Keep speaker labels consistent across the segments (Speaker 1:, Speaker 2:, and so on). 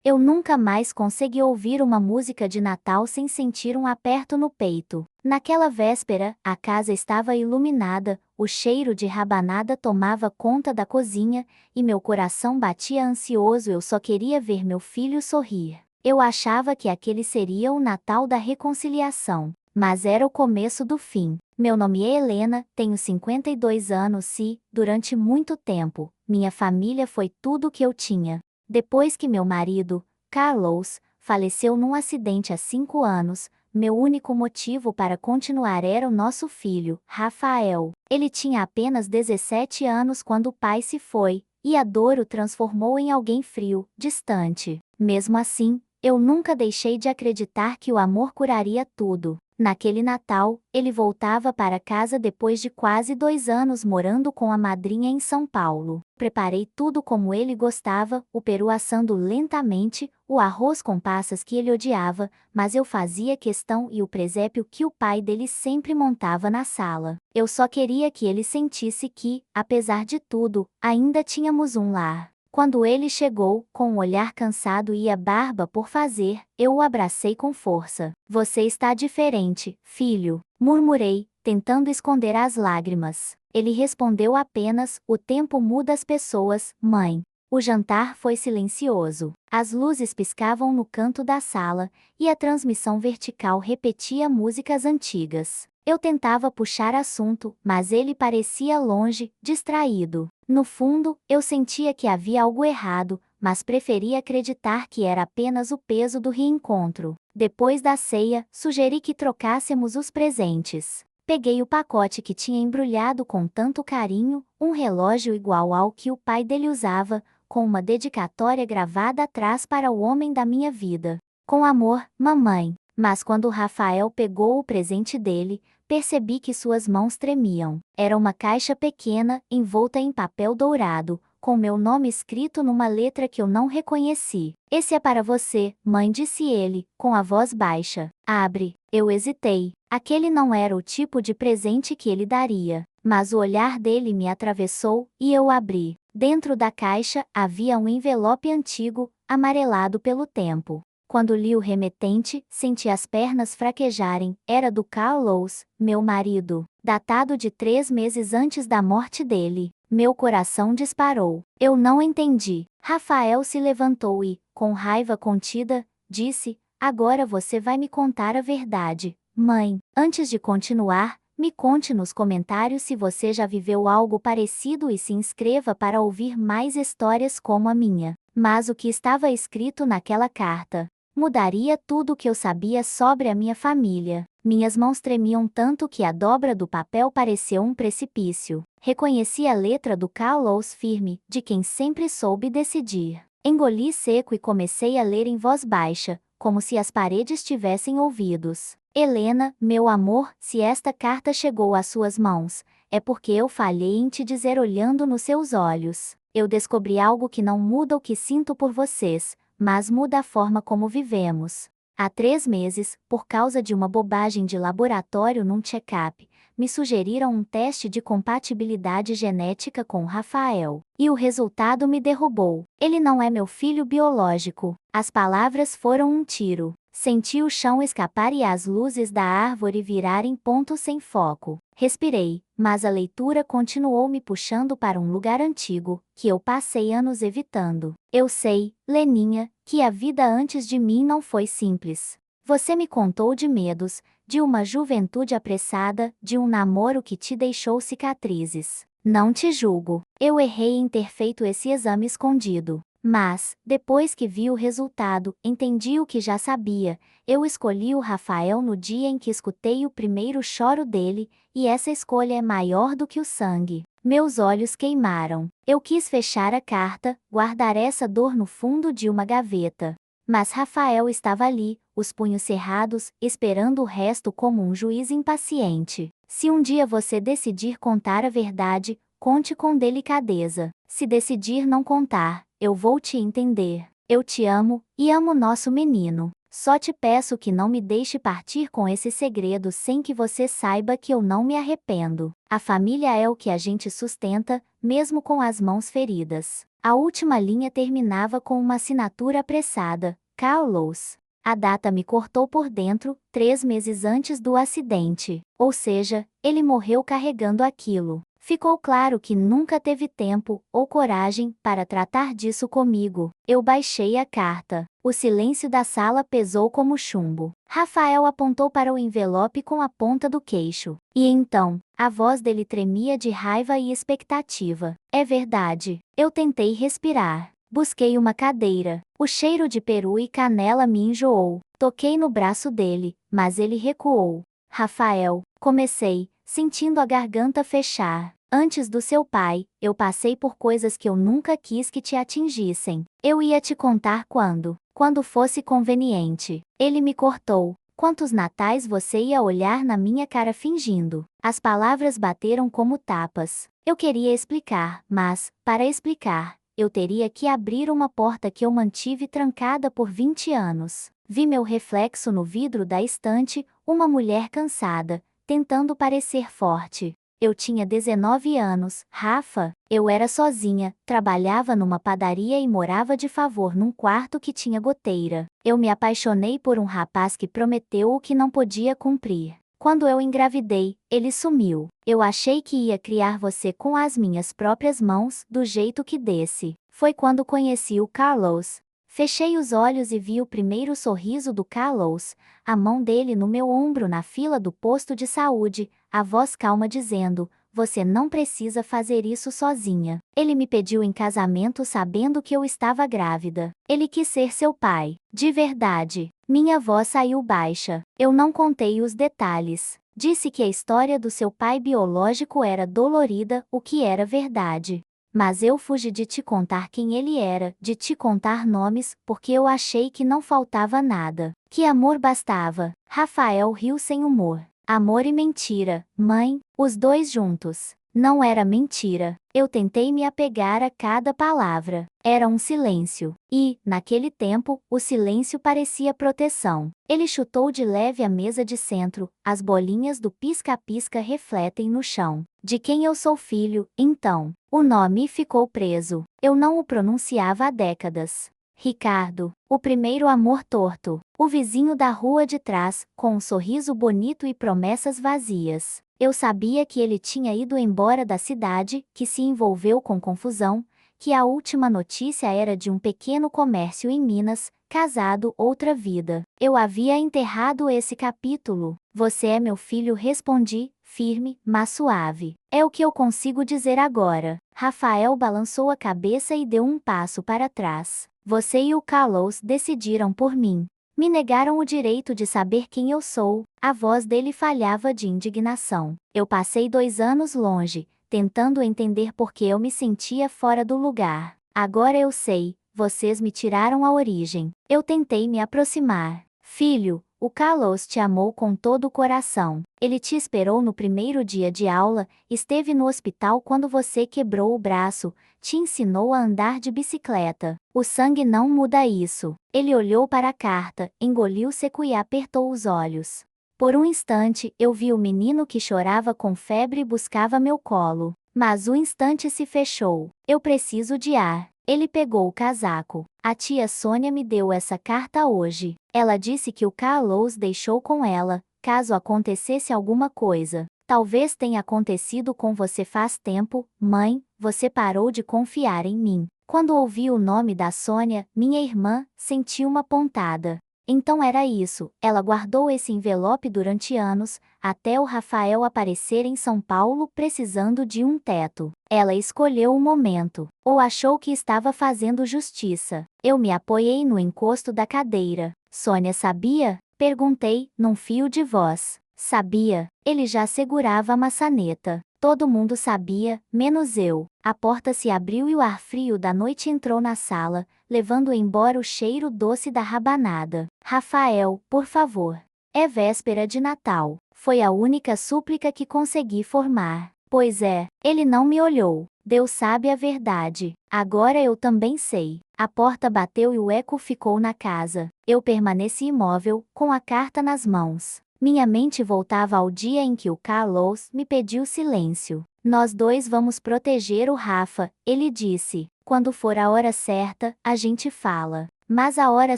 Speaker 1: Eu nunca mais consegui ouvir uma música de Natal sem sentir um aperto no peito. Naquela véspera, a casa estava iluminada, o cheiro de rabanada tomava conta da cozinha, e meu coração batia ansioso. Eu só queria ver meu filho sorrir. Eu achava que aquele seria o Natal da reconciliação, mas era o começo do fim. Meu nome é Helena, tenho 52 anos e, durante muito tempo, minha família foi tudo o que eu tinha. Depois que meu marido, Carlos, faleceu num acidente há 5 anos, meu único motivo para continuar era o nosso filho, Rafael. Ele tinha apenas 17 anos quando o pai se foi, e a dor o transformou em alguém frio, distante. Mesmo assim, eu nunca deixei de acreditar que o amor curaria tudo. Naquele Natal, ele voltava para casa depois de quase 2 anos morando com a madrinha em São Paulo. Preparei tudo como ele gostava, o peru assando lentamente, o arroz com passas que ele odiava, mas eu fazia questão e o presépio que o pai dele sempre montava na sala. Eu só queria que ele sentisse que, apesar de tudo, ainda tínhamos um lar. Quando ele chegou, com um olhar cansado e a barba por fazer, eu o abracei com força. Você está diferente, filho, murmurei, tentando esconder as lágrimas. Ele respondeu apenas: o tempo muda as pessoas, mãe. O jantar foi silencioso. As luzes piscavam no canto da sala, e a transmissão vertical repetia músicas antigas. Eu tentava puxar assunto, mas ele parecia longe, distraído. No fundo, eu sentia que havia algo errado, mas preferia acreditar que era apenas o peso do reencontro. Depois da ceia, sugeri que trocássemos os presentes. Peguei o pacote que tinha embrulhado com tanto carinho, um relógio igual ao que o pai dele usava, com uma dedicatória gravada atrás para o homem da minha vida. Com amor, mamãe. Mas quando Rafael pegou o presente dele, percebi que suas mãos tremiam. Era uma caixa pequena, envolta em papel dourado, com meu nome escrito numa letra que eu não reconheci. Esse é para você, mãe, disse ele, com a voz baixa. Abre. Eu hesitei. Aquele não era o tipo de presente que ele daria. Mas o olhar dele me atravessou, e eu abri. Dentro da caixa, havia um envelope antigo, amarelado pelo tempo. Quando li o remetente, senti as pernas fraquejarem. Era do Carlos, meu marido, datado de 3 meses antes da morte dele. Meu coração disparou. Eu não entendi. Rafael se levantou e, com raiva contida, disse: agora você vai me contar a verdade, mãe. Antes de continuar, me conte nos comentários se você já viveu algo parecido e se inscreva para ouvir mais histórias como a minha. Mas o que estava escrito naquela carta mudaria tudo o que eu sabia sobre a minha família. Minhas mãos tremiam tanto que a dobra do papel pareceu um precipício. Reconheci a letra do Carlos firme, de quem sempre soube decidir. Engoli seco e comecei a ler em voz baixa, como se as paredes tivessem ouvidos. Helena, meu amor, se esta carta chegou às suas mãos, é porque eu falhei em te dizer olhando nos seus olhos. Eu descobri algo que não muda o que sinto por vocês, mas muda a forma como vivemos. Há 3 meses, por causa de uma bobagem de laboratório num check-up, me sugeriram um teste de compatibilidade genética com Rafael. E o resultado me derrubou. Ele não é meu filho biológico. As palavras foram um tiro. Senti o chão escapar e as luzes da árvore virarem pontos sem foco. Respirei, mas a leitura continuou me puxando para um lugar antigo, que eu passei anos evitando. Eu sei, Leninha, que a vida antes de mim não foi simples. Você me contou de medos, de uma juventude apressada, de um namoro que te deixou cicatrizes. Não te julgo. Eu errei em ter feito esse exame escondido. Mas, depois que vi o resultado, entendi o que já sabia. Eu escolhi o Rafael no dia em que escutei o primeiro choro dele, e essa escolha é maior do que o sangue. Meus olhos queimaram. Eu quis fechar a carta, guardar essa dor no fundo de uma gaveta. Mas Rafael estava ali, os punhos cerrados, esperando o resto como um juiz impaciente. Se um dia você decidir contar a verdade, conte com delicadeza. Se decidir não contar, eu vou te entender. Eu te amo, e amo nosso menino. Só te peço que não me deixe partir com esse segredo sem que você saiba que eu não me arrependo. A família é o que a gente sustenta, mesmo com as mãos feridas. A última linha terminava com uma assinatura apressada: Carlos. A data me cortou por dentro, 3 meses antes do acidente. Ou seja, ele morreu carregando aquilo. Ficou claro que nunca teve tempo ou coragem para tratar disso comigo. Eu baixei a carta. O silêncio da sala pesou como chumbo. Rafael apontou para o envelope com a ponta do queixo. E então, a voz dele tremia de raiva e expectativa. É verdade. Eu tentei respirar. Busquei uma cadeira. O cheiro de peru e canela me enjoou. Toquei no braço dele, mas ele recuou. Rafael, comecei, sentindo a garganta fechar. Antes do seu pai, eu passei por coisas que eu nunca quis que te atingissem. Eu ia te contar quando fosse conveniente. Ele me cortou. Quantos natais você ia olhar na minha cara fingindo? As palavras bateram como tapas. Eu queria explicar, mas, para explicar, eu teria que abrir uma porta que eu mantive trancada por 20 anos. Vi meu reflexo no vidro da estante, uma mulher cansada, tentando parecer forte. Eu tinha 19 anos, Rafa. Eu era sozinha, trabalhava numa padaria e morava de favor num quarto que tinha goteira. Eu me apaixonei por um rapaz que prometeu o que não podia cumprir. Quando eu engravidei, ele sumiu. Eu achei que ia criar você com as minhas próprias mãos, do jeito que desse. Foi quando conheci o Carlos. Fechei os olhos e vi o primeiro sorriso do Carlos, a mão dele no meu ombro na fila do posto de saúde, a voz calma dizendo: "Você não precisa fazer isso sozinha." Ele me pediu em casamento sabendo que eu estava grávida. Ele quis ser seu pai. De verdade. Minha voz saiu baixa. Eu não contei os detalhes. Disse que a história do seu pai biológico era dolorida, o que era verdade. Mas eu fugi de te contar quem ele era, de te contar nomes, porque eu achei que não faltava nada. Que amor bastava. Rafael riu sem humor. Amor e mentira, mãe, os dois juntos. Não era mentira. Eu tentei me apegar a cada palavra. Era um silêncio. E, naquele tempo, o silêncio parecia proteção. Ele chutou de leve a mesa de centro, as bolinhas do pisca-pisca refletem no chão. De quem eu sou filho, então? O nome ficou preso. Eu não o pronunciava há décadas. Ricardo, o primeiro amor torto. O vizinho da rua de trás, com um sorriso bonito e promessas vazias. Eu sabia que ele tinha ido embora da cidade, que se envolveu com confusão, que a última notícia era de um pequeno comércio em Minas, casado, outra vida. Eu havia enterrado esse capítulo. Você é meu filho, respondi, firme, mas suave. É o que eu consigo dizer agora. Rafael balançou a cabeça e deu um passo para trás. Você e o Carlos decidiram por mim. Me negaram o direito de saber quem eu sou. A voz dele falhava de indignação. Eu passei 2 anos longe, tentando entender por que eu me sentia fora do lugar. Agora eu sei, vocês me tiraram a origem. Eu tentei me aproximar. Filho, o Carlos te amou com todo o coração. Ele te esperou no primeiro dia de aula, esteve no hospital quando você quebrou o braço, te ensinou a andar de bicicleta. O sangue não muda isso. Ele olhou para a carta, engoliu seco e apertou os olhos. Por um instante, eu vi o menino que chorava com febre e buscava meu colo. Mas o instante se fechou. Eu preciso de ar. Ele pegou o casaco. A tia Sônia me deu essa carta hoje. Ela disse que o Carlos deixou com ela, caso acontecesse alguma coisa. Talvez tenha acontecido com você faz tempo, mãe, você parou de confiar em mim. Quando ouvi o nome da Sônia, minha irmã, senti uma pontada. Então era isso, ela guardou esse envelope durante anos, até o Rafael aparecer em São Paulo precisando de um teto. Ela escolheu o momento, ou achou que estava fazendo justiça. Eu me apoiei no encosto da cadeira. Sônia sabia? Perguntei, num fio de voz. Sabia, ele já segurava a maçaneta. Todo mundo sabia, menos eu. A porta se abriu e o ar frio da noite entrou na sala, levando embora o cheiro doce da rabanada. Rafael, por favor. É véspera de Natal. Foi a única súplica que consegui formar. Pois é, ele não me olhou. Deus sabe a verdade. Agora eu também sei. A porta bateu e o eco ficou na casa. Eu permaneci imóvel, com a carta nas mãos. Minha mente voltava ao dia em que o Carlos me pediu silêncio. Nós dois vamos proteger o Rafa, ele disse. Quando for a hora certa, a gente fala. Mas a hora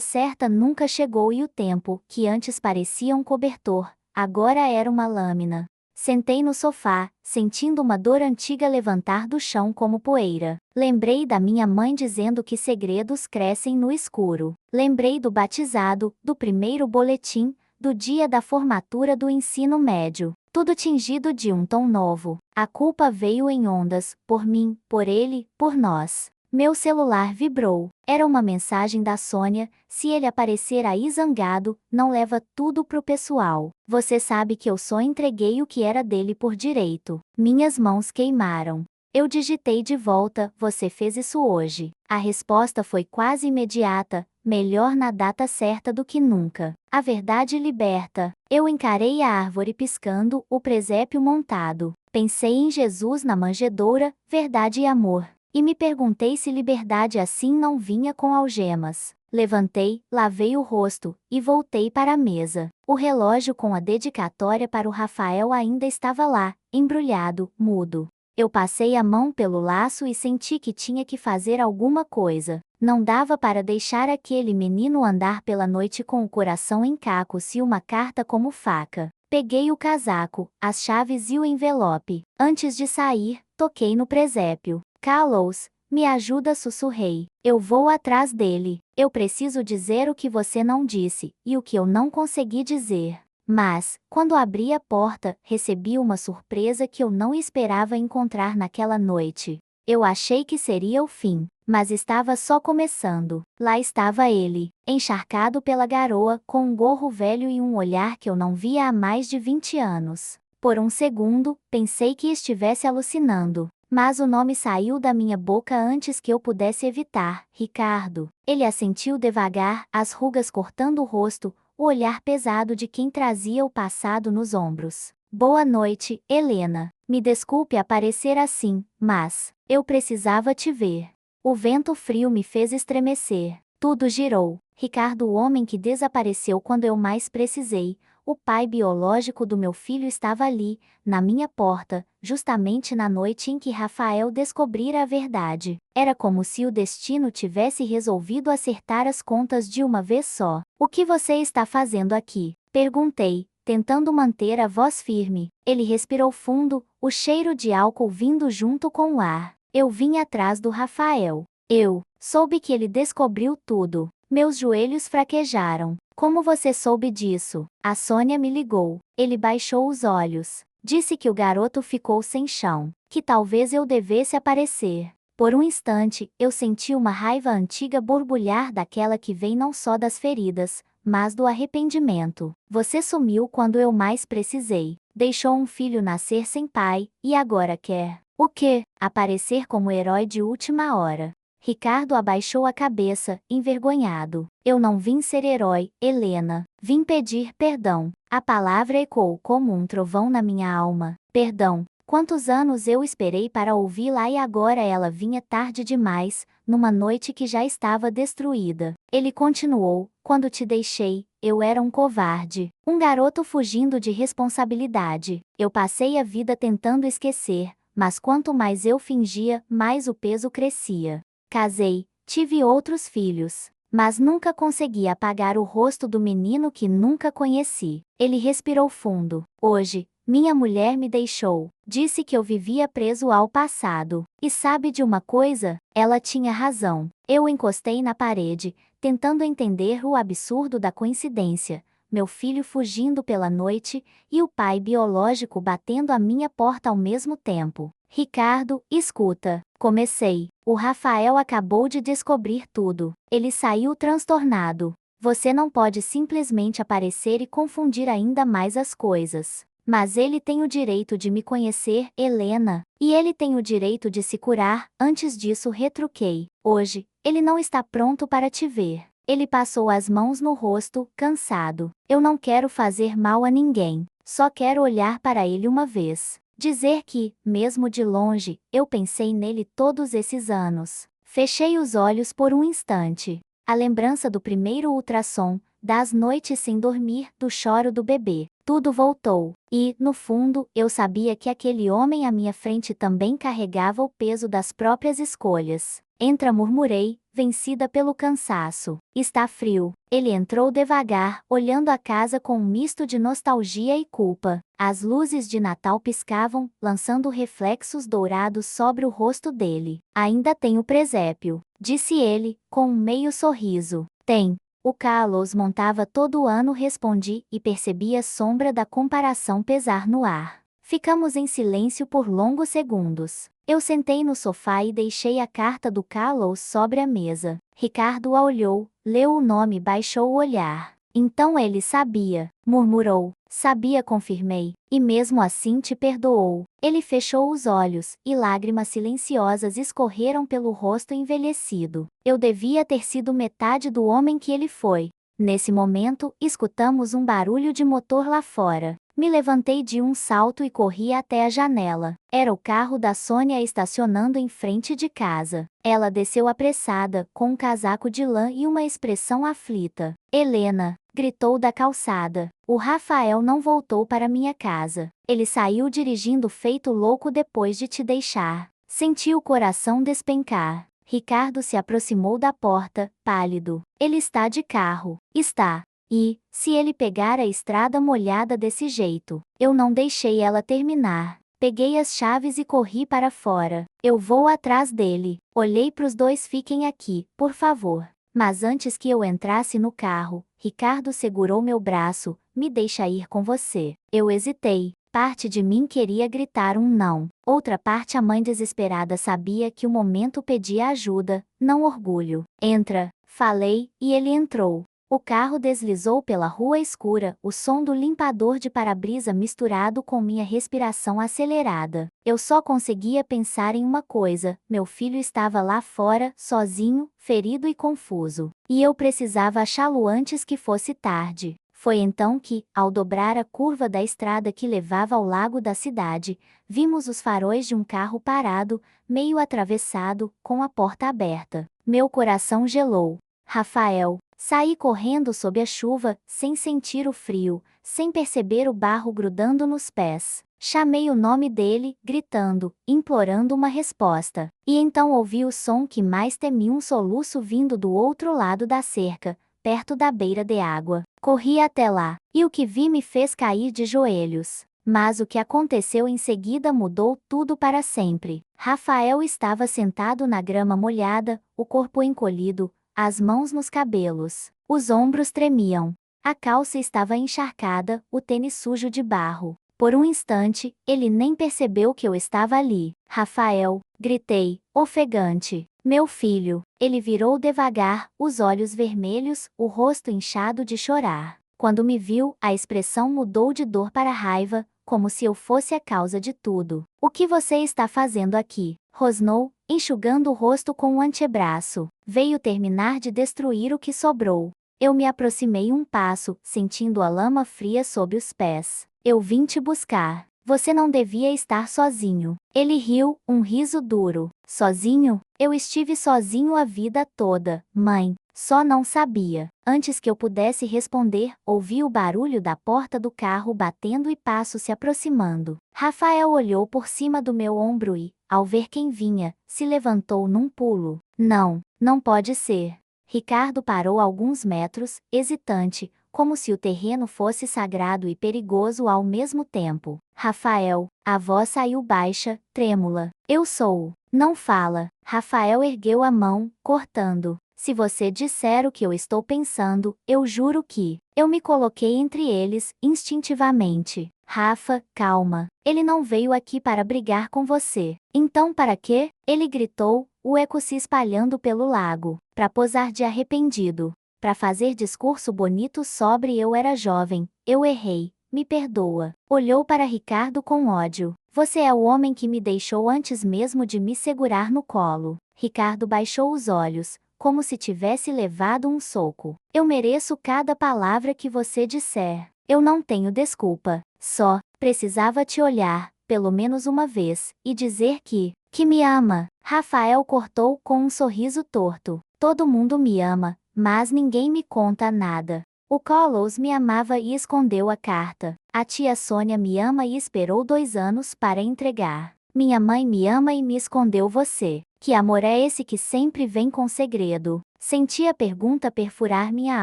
Speaker 1: certa nunca chegou e o tempo, que antes parecia um cobertor, agora era uma lâmina. Sentei no sofá, sentindo uma dor antiga levantar do chão como poeira. Lembrei da minha mãe dizendo que segredos crescem no escuro. Lembrei do batizado, do primeiro boletim, do dia da formatura do ensino médio. Tudo tingido de um tom novo. A culpa veio em ondas, por mim, por ele, por nós. Meu celular vibrou. Era uma mensagem da Sônia. Se ele aparecer aí zangado, não leva tudo pro pessoal. Você sabe que eu só entreguei o que era dele por direito. Minhas mãos queimaram. Eu digitei de volta, você fez isso hoje. A resposta foi quase imediata, melhor na data certa do que nunca. A verdade liberta. Eu encarei a árvore piscando, o presépio montado. Pensei em Jesus na manjedoura, verdade e amor. E me perguntei se liberdade assim não vinha com algemas. Levantei, lavei o rosto, e voltei para a mesa. O relógio com a dedicatória para o Rafael ainda estava lá, embrulhado, mudo. Eu passei a mão pelo laço e senti que tinha que fazer alguma coisa. Não dava para deixar aquele menino andar pela noite com o coração em cacos e uma carta como faca. Peguei o casaco, as chaves e o envelope. Antes de sair, toquei no presépio. Carlos, me ajuda, sussurrei. Eu vou atrás dele. Eu preciso dizer o que você não disse, e o que eu não consegui dizer. Mas, quando abri a porta, recebi uma surpresa que eu não esperava encontrar naquela noite. Eu achei que seria o fim, mas estava só começando. Lá estava ele, encharcado pela garoa, com um gorro velho e um olhar que eu não via há mais de 20 anos. Por um segundo, pensei que estivesse alucinando. Mas o nome saiu da minha boca antes que eu pudesse evitar. Ricardo. Ele assentiu devagar, as rugas cortando o rosto, o olhar pesado de quem trazia o passado nos ombros. Boa noite, Helena. Me desculpe aparecer assim, mas eu precisava te ver. O vento frio me fez estremecer. Tudo girou. Ricardo, o homem que desapareceu quando eu mais precisei. O pai biológico do meu filho estava ali, na minha porta, justamente na noite em que Rafael descobrira a verdade. Era como se o destino tivesse resolvido acertar as contas de uma vez só. O que você está fazendo aqui? Perguntei, tentando manter a voz firme. Ele respirou fundo, o cheiro de álcool vindo junto com o ar. Eu vim atrás do Rafael. Eu soube que ele descobriu tudo. Meus joelhos fraquejaram. Como você soube disso? A Sônia me ligou. Ele baixou os olhos. Disse que o garoto ficou sem chão. Que talvez eu devesse aparecer. Por um instante, eu senti uma raiva antiga borbulhar, daquela que vem não só das feridas, mas do arrependimento. Você sumiu quando eu mais precisei. Deixou um filho nascer sem pai, e agora quer o quê? Aparecer como herói de última hora. Ricardo abaixou a cabeça, envergonhado. Eu não vim ser herói, Helena. Vim pedir perdão. A palavra ecoou como um trovão na minha alma. Perdão. Quantos anos eu esperei para ouvi-la e agora ela vinha tarde demais, numa noite que já estava destruída. Ele continuou, quando te deixei, eu era um covarde. Um garoto fugindo de responsabilidade. Eu passei a vida tentando esquecer, mas quanto mais eu fingia, mais o peso crescia. Casei, tive outros filhos, mas nunca consegui apagar o rosto do menino que nunca conheci. Ele respirou fundo. Hoje, minha mulher me deixou. Disse que eu vivia preso ao passado. E sabe de uma coisa? Ela tinha razão. Eu encostei na parede, tentando entender o absurdo da coincidência. Meu filho fugindo pela noite, e o pai biológico batendo à minha porta ao mesmo tempo. Ricardo, escuta. Comecei. O Rafael acabou de descobrir tudo. Ele saiu transtornado. Você não pode simplesmente aparecer e confundir ainda mais as coisas. Mas ele tem o direito de me conhecer, Helena. E ele tem o direito de se curar. Antes disso, retruquei. Hoje, ele não está pronto para te ver. Ele passou as mãos no rosto, cansado. Eu não quero fazer mal a ninguém. Só quero olhar para ele uma vez. Dizer que, mesmo de longe, eu pensei nele todos esses anos. Fechei os olhos por um instante. A lembrança do primeiro ultrassom, das noites sem dormir, do choro do bebê. Tudo voltou. E, no fundo, eu sabia que aquele homem à minha frente também carregava o peso das próprias escolhas. Entra, murmurei, vencida pelo cansaço. Está frio. Ele entrou devagar, olhando a casa com um misto de nostalgia e culpa. As luzes de Natal piscavam, lançando reflexos dourados sobre o rosto dele. Ainda tem o presépio, disse ele, com um meio sorriso. Tem. O Carlos montava todo ano, respondi, e percebi a sombra da comparação pesar no ar. Ficamos em silêncio por longos segundos. Eu sentei no sofá e deixei a carta do Carlos sobre a mesa. Ricardo a olhou, leu o nome e baixou o olhar. Então ele sabia, murmurou. Sabia, confirmei. E mesmo assim te perdoou. Ele fechou os olhos, e lágrimas silenciosas escorreram pelo rosto envelhecido. Eu devia ter sido metade do homem que ele foi. Nesse momento, escutamos um barulho de motor lá fora. Me levantei de um salto e corri até a janela. Era o carro da Sônia estacionando em frente de casa. Ela desceu apressada, com um casaco de lã e uma expressão aflita. Helena, gritou da calçada. O Rafael não voltou para minha casa. Ele saiu dirigindo feito louco depois de te deixar. Senti o coração despencar. Ricardo se aproximou da porta, pálido. Ele está de carro. Está. E, se ele pegar a estrada molhada desse jeito? Eu não deixei ela terminar. Peguei as chaves e corri para fora. Eu vou atrás dele. Olhei pros dois. Fiquem aqui, por favor. Mas antes que eu entrasse no carro, Ricardo segurou meu braço. Me deixa ir com você. Eu hesitei. Parte de mim queria gritar um não. Outra parte, a mãe desesperada, sabia que o momento pedia ajuda, não orgulho. Entra, falei, e ele entrou. O carro deslizou pela rua escura, o som do limpador de para-brisa misturado com minha respiração acelerada. Eu só conseguia pensar em uma coisa: meu filho estava lá fora, sozinho, ferido e confuso. E eu precisava achá-lo antes que fosse tarde. Foi então que, ao dobrar a curva da estrada que levava ao lago da cidade, vimos os faróis de um carro parado, meio atravessado, com a porta aberta. Meu coração gelou. Rafael. Saí correndo sob a chuva, sem sentir o frio, sem perceber o barro grudando nos pés. Chamei o nome dele, gritando, implorando uma resposta. E então ouvi o som que mais temi, um soluço vindo do outro lado da cerca, perto da beira de água. Corri até lá, e o que vi me fez cair de joelhos. Mas o que aconteceu em seguida mudou tudo para sempre. Rafael estava sentado na grama molhada, o corpo encolhido, as mãos nos cabelos. Os ombros tremiam. A calça estava encharcada, o tênis sujo de barro. Por um instante, ele nem percebeu que eu estava ali. Rafael, gritei, ofegante. Meu filho. Ele virou devagar, os olhos vermelhos, o rosto inchado de chorar. Quando me viu, a expressão mudou de dor para raiva, como se eu fosse a causa de tudo. O que você está fazendo aqui? Rosnou, enxugando o rosto com o antebraço. Veio terminar de destruir o que sobrou. Eu me aproximei um passo, sentindo a lama fria sob os pés. Eu vim te buscar. Você não devia estar sozinho. Ele riu, um riso duro. Sozinho? Eu estive sozinho a vida toda, mãe. Só não sabia. Antes que eu pudesse responder, ouvi o barulho da porta do carro batendo e passos se aproximando. Rafael olhou por cima do meu ombro e, ao ver quem vinha, se levantou num pulo. Não, não pode ser. Ricardo parou a alguns metros, hesitante, como se o terreno fosse sagrado e perigoso ao mesmo tempo. Rafael, a voz saiu baixa, trêmula. Eu sou. Não fala. Rafael ergueu a mão, cortando. Se você disser o que eu estou pensando, eu juro que... Eu me coloquei entre eles, instintivamente. Rafa, calma. Ele não veio aqui para brigar com você. Então para quê? Ele gritou, o eco se espalhando pelo lago. Para posar de arrependido. Para fazer discurso bonito sobre eu era jovem. Eu errei. Me perdoa. Olhou para Ricardo com ódio. Você é o homem que me deixou antes mesmo de me segurar no colo. Ricardo baixou os olhos, como se tivesse levado um soco. Eu mereço cada palavra que você disser. Eu não tenho desculpa. Só precisava te olhar, pelo menos uma vez, e dizer que me ama. Rafael cortou com um sorriso torto. Todo mundo me ama, mas ninguém me conta nada. O Carlos me amava e escondeu a carta. A tia Sônia me ama e esperou 2 anos para entregar. Minha mãe me ama e me escondeu você. Que amor é esse que sempre vem com segredo? Senti a pergunta perfurar minha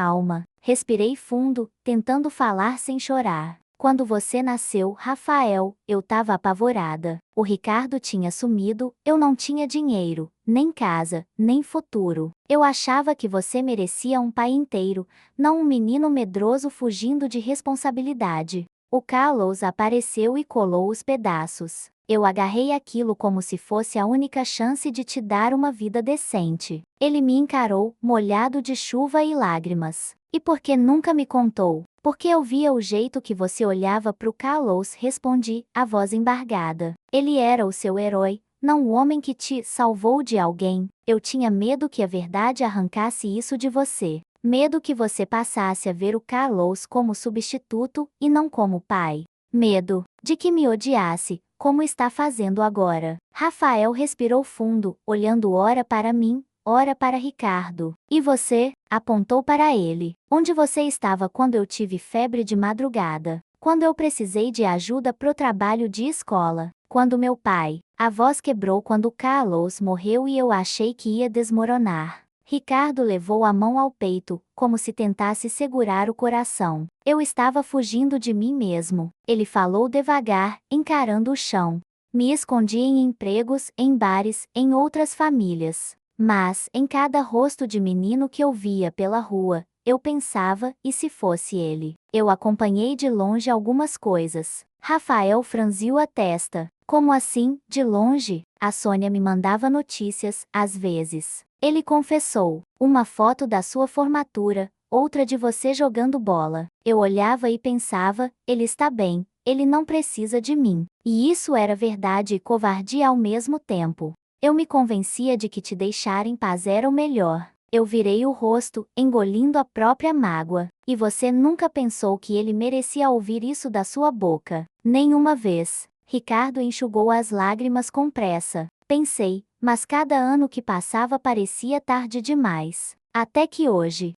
Speaker 1: alma. Respirei fundo, tentando falar sem chorar. Quando você nasceu, Rafael, eu tava apavorada. O Ricardo tinha sumido, eu não tinha dinheiro, nem casa, nem futuro. Eu achava que você merecia um pai inteiro, não um menino medroso fugindo de responsabilidade. O Carlos apareceu e colou os pedaços. Eu agarrei aquilo como se fosse a única chance de te dar uma vida decente. Ele me encarou, molhado de chuva e lágrimas. E por que nunca me contou? Porque eu via o jeito que você olhava pro Carlos, respondi, a voz embargada. Ele era o seu herói, não o homem que te salvou de alguém. Eu tinha medo que a verdade arrancasse isso de você. Medo que você passasse a ver o Carlos como substituto e não como pai. Medo de que me odiasse, como está fazendo agora. Rafael respirou fundo, olhando ora para mim, ora para Ricardo. E você? Apontou para ele. Onde você estava quando eu tive febre de madrugada? Quando eu precisei de ajuda pro trabalho de escola? Quando meu pai? A voz quebrou quando Carlos morreu e eu achei que ia desmoronar. Ricardo levou a mão ao peito, como se tentasse segurar o coração. Eu estava fugindo de mim mesmo. Ele falou devagar, encarando o chão. Me escondi em empregos, em bares, em outras famílias. Mas, em cada rosto de menino que eu via pela rua, eu pensava, e se fosse ele? Eu acompanhei de longe algumas coisas. Rafael franziu a testa. Como assim, de longe? A Sônia me mandava notícias, às vezes. Ele confessou. Uma foto da sua formatura, outra de você jogando bola. Eu olhava e pensava, ele está bem, ele não precisa de mim. E isso era verdade e covardia ao mesmo tempo. Eu me convencia de que te deixar em paz era o melhor. Eu virei o rosto, engolindo a própria mágoa. E você nunca pensou que ele merecia ouvir isso da sua boca. Nenhuma vez. Ricardo enxugou as lágrimas com pressa. Pensei, mas cada ano que passava parecia tarde demais. Até que hoje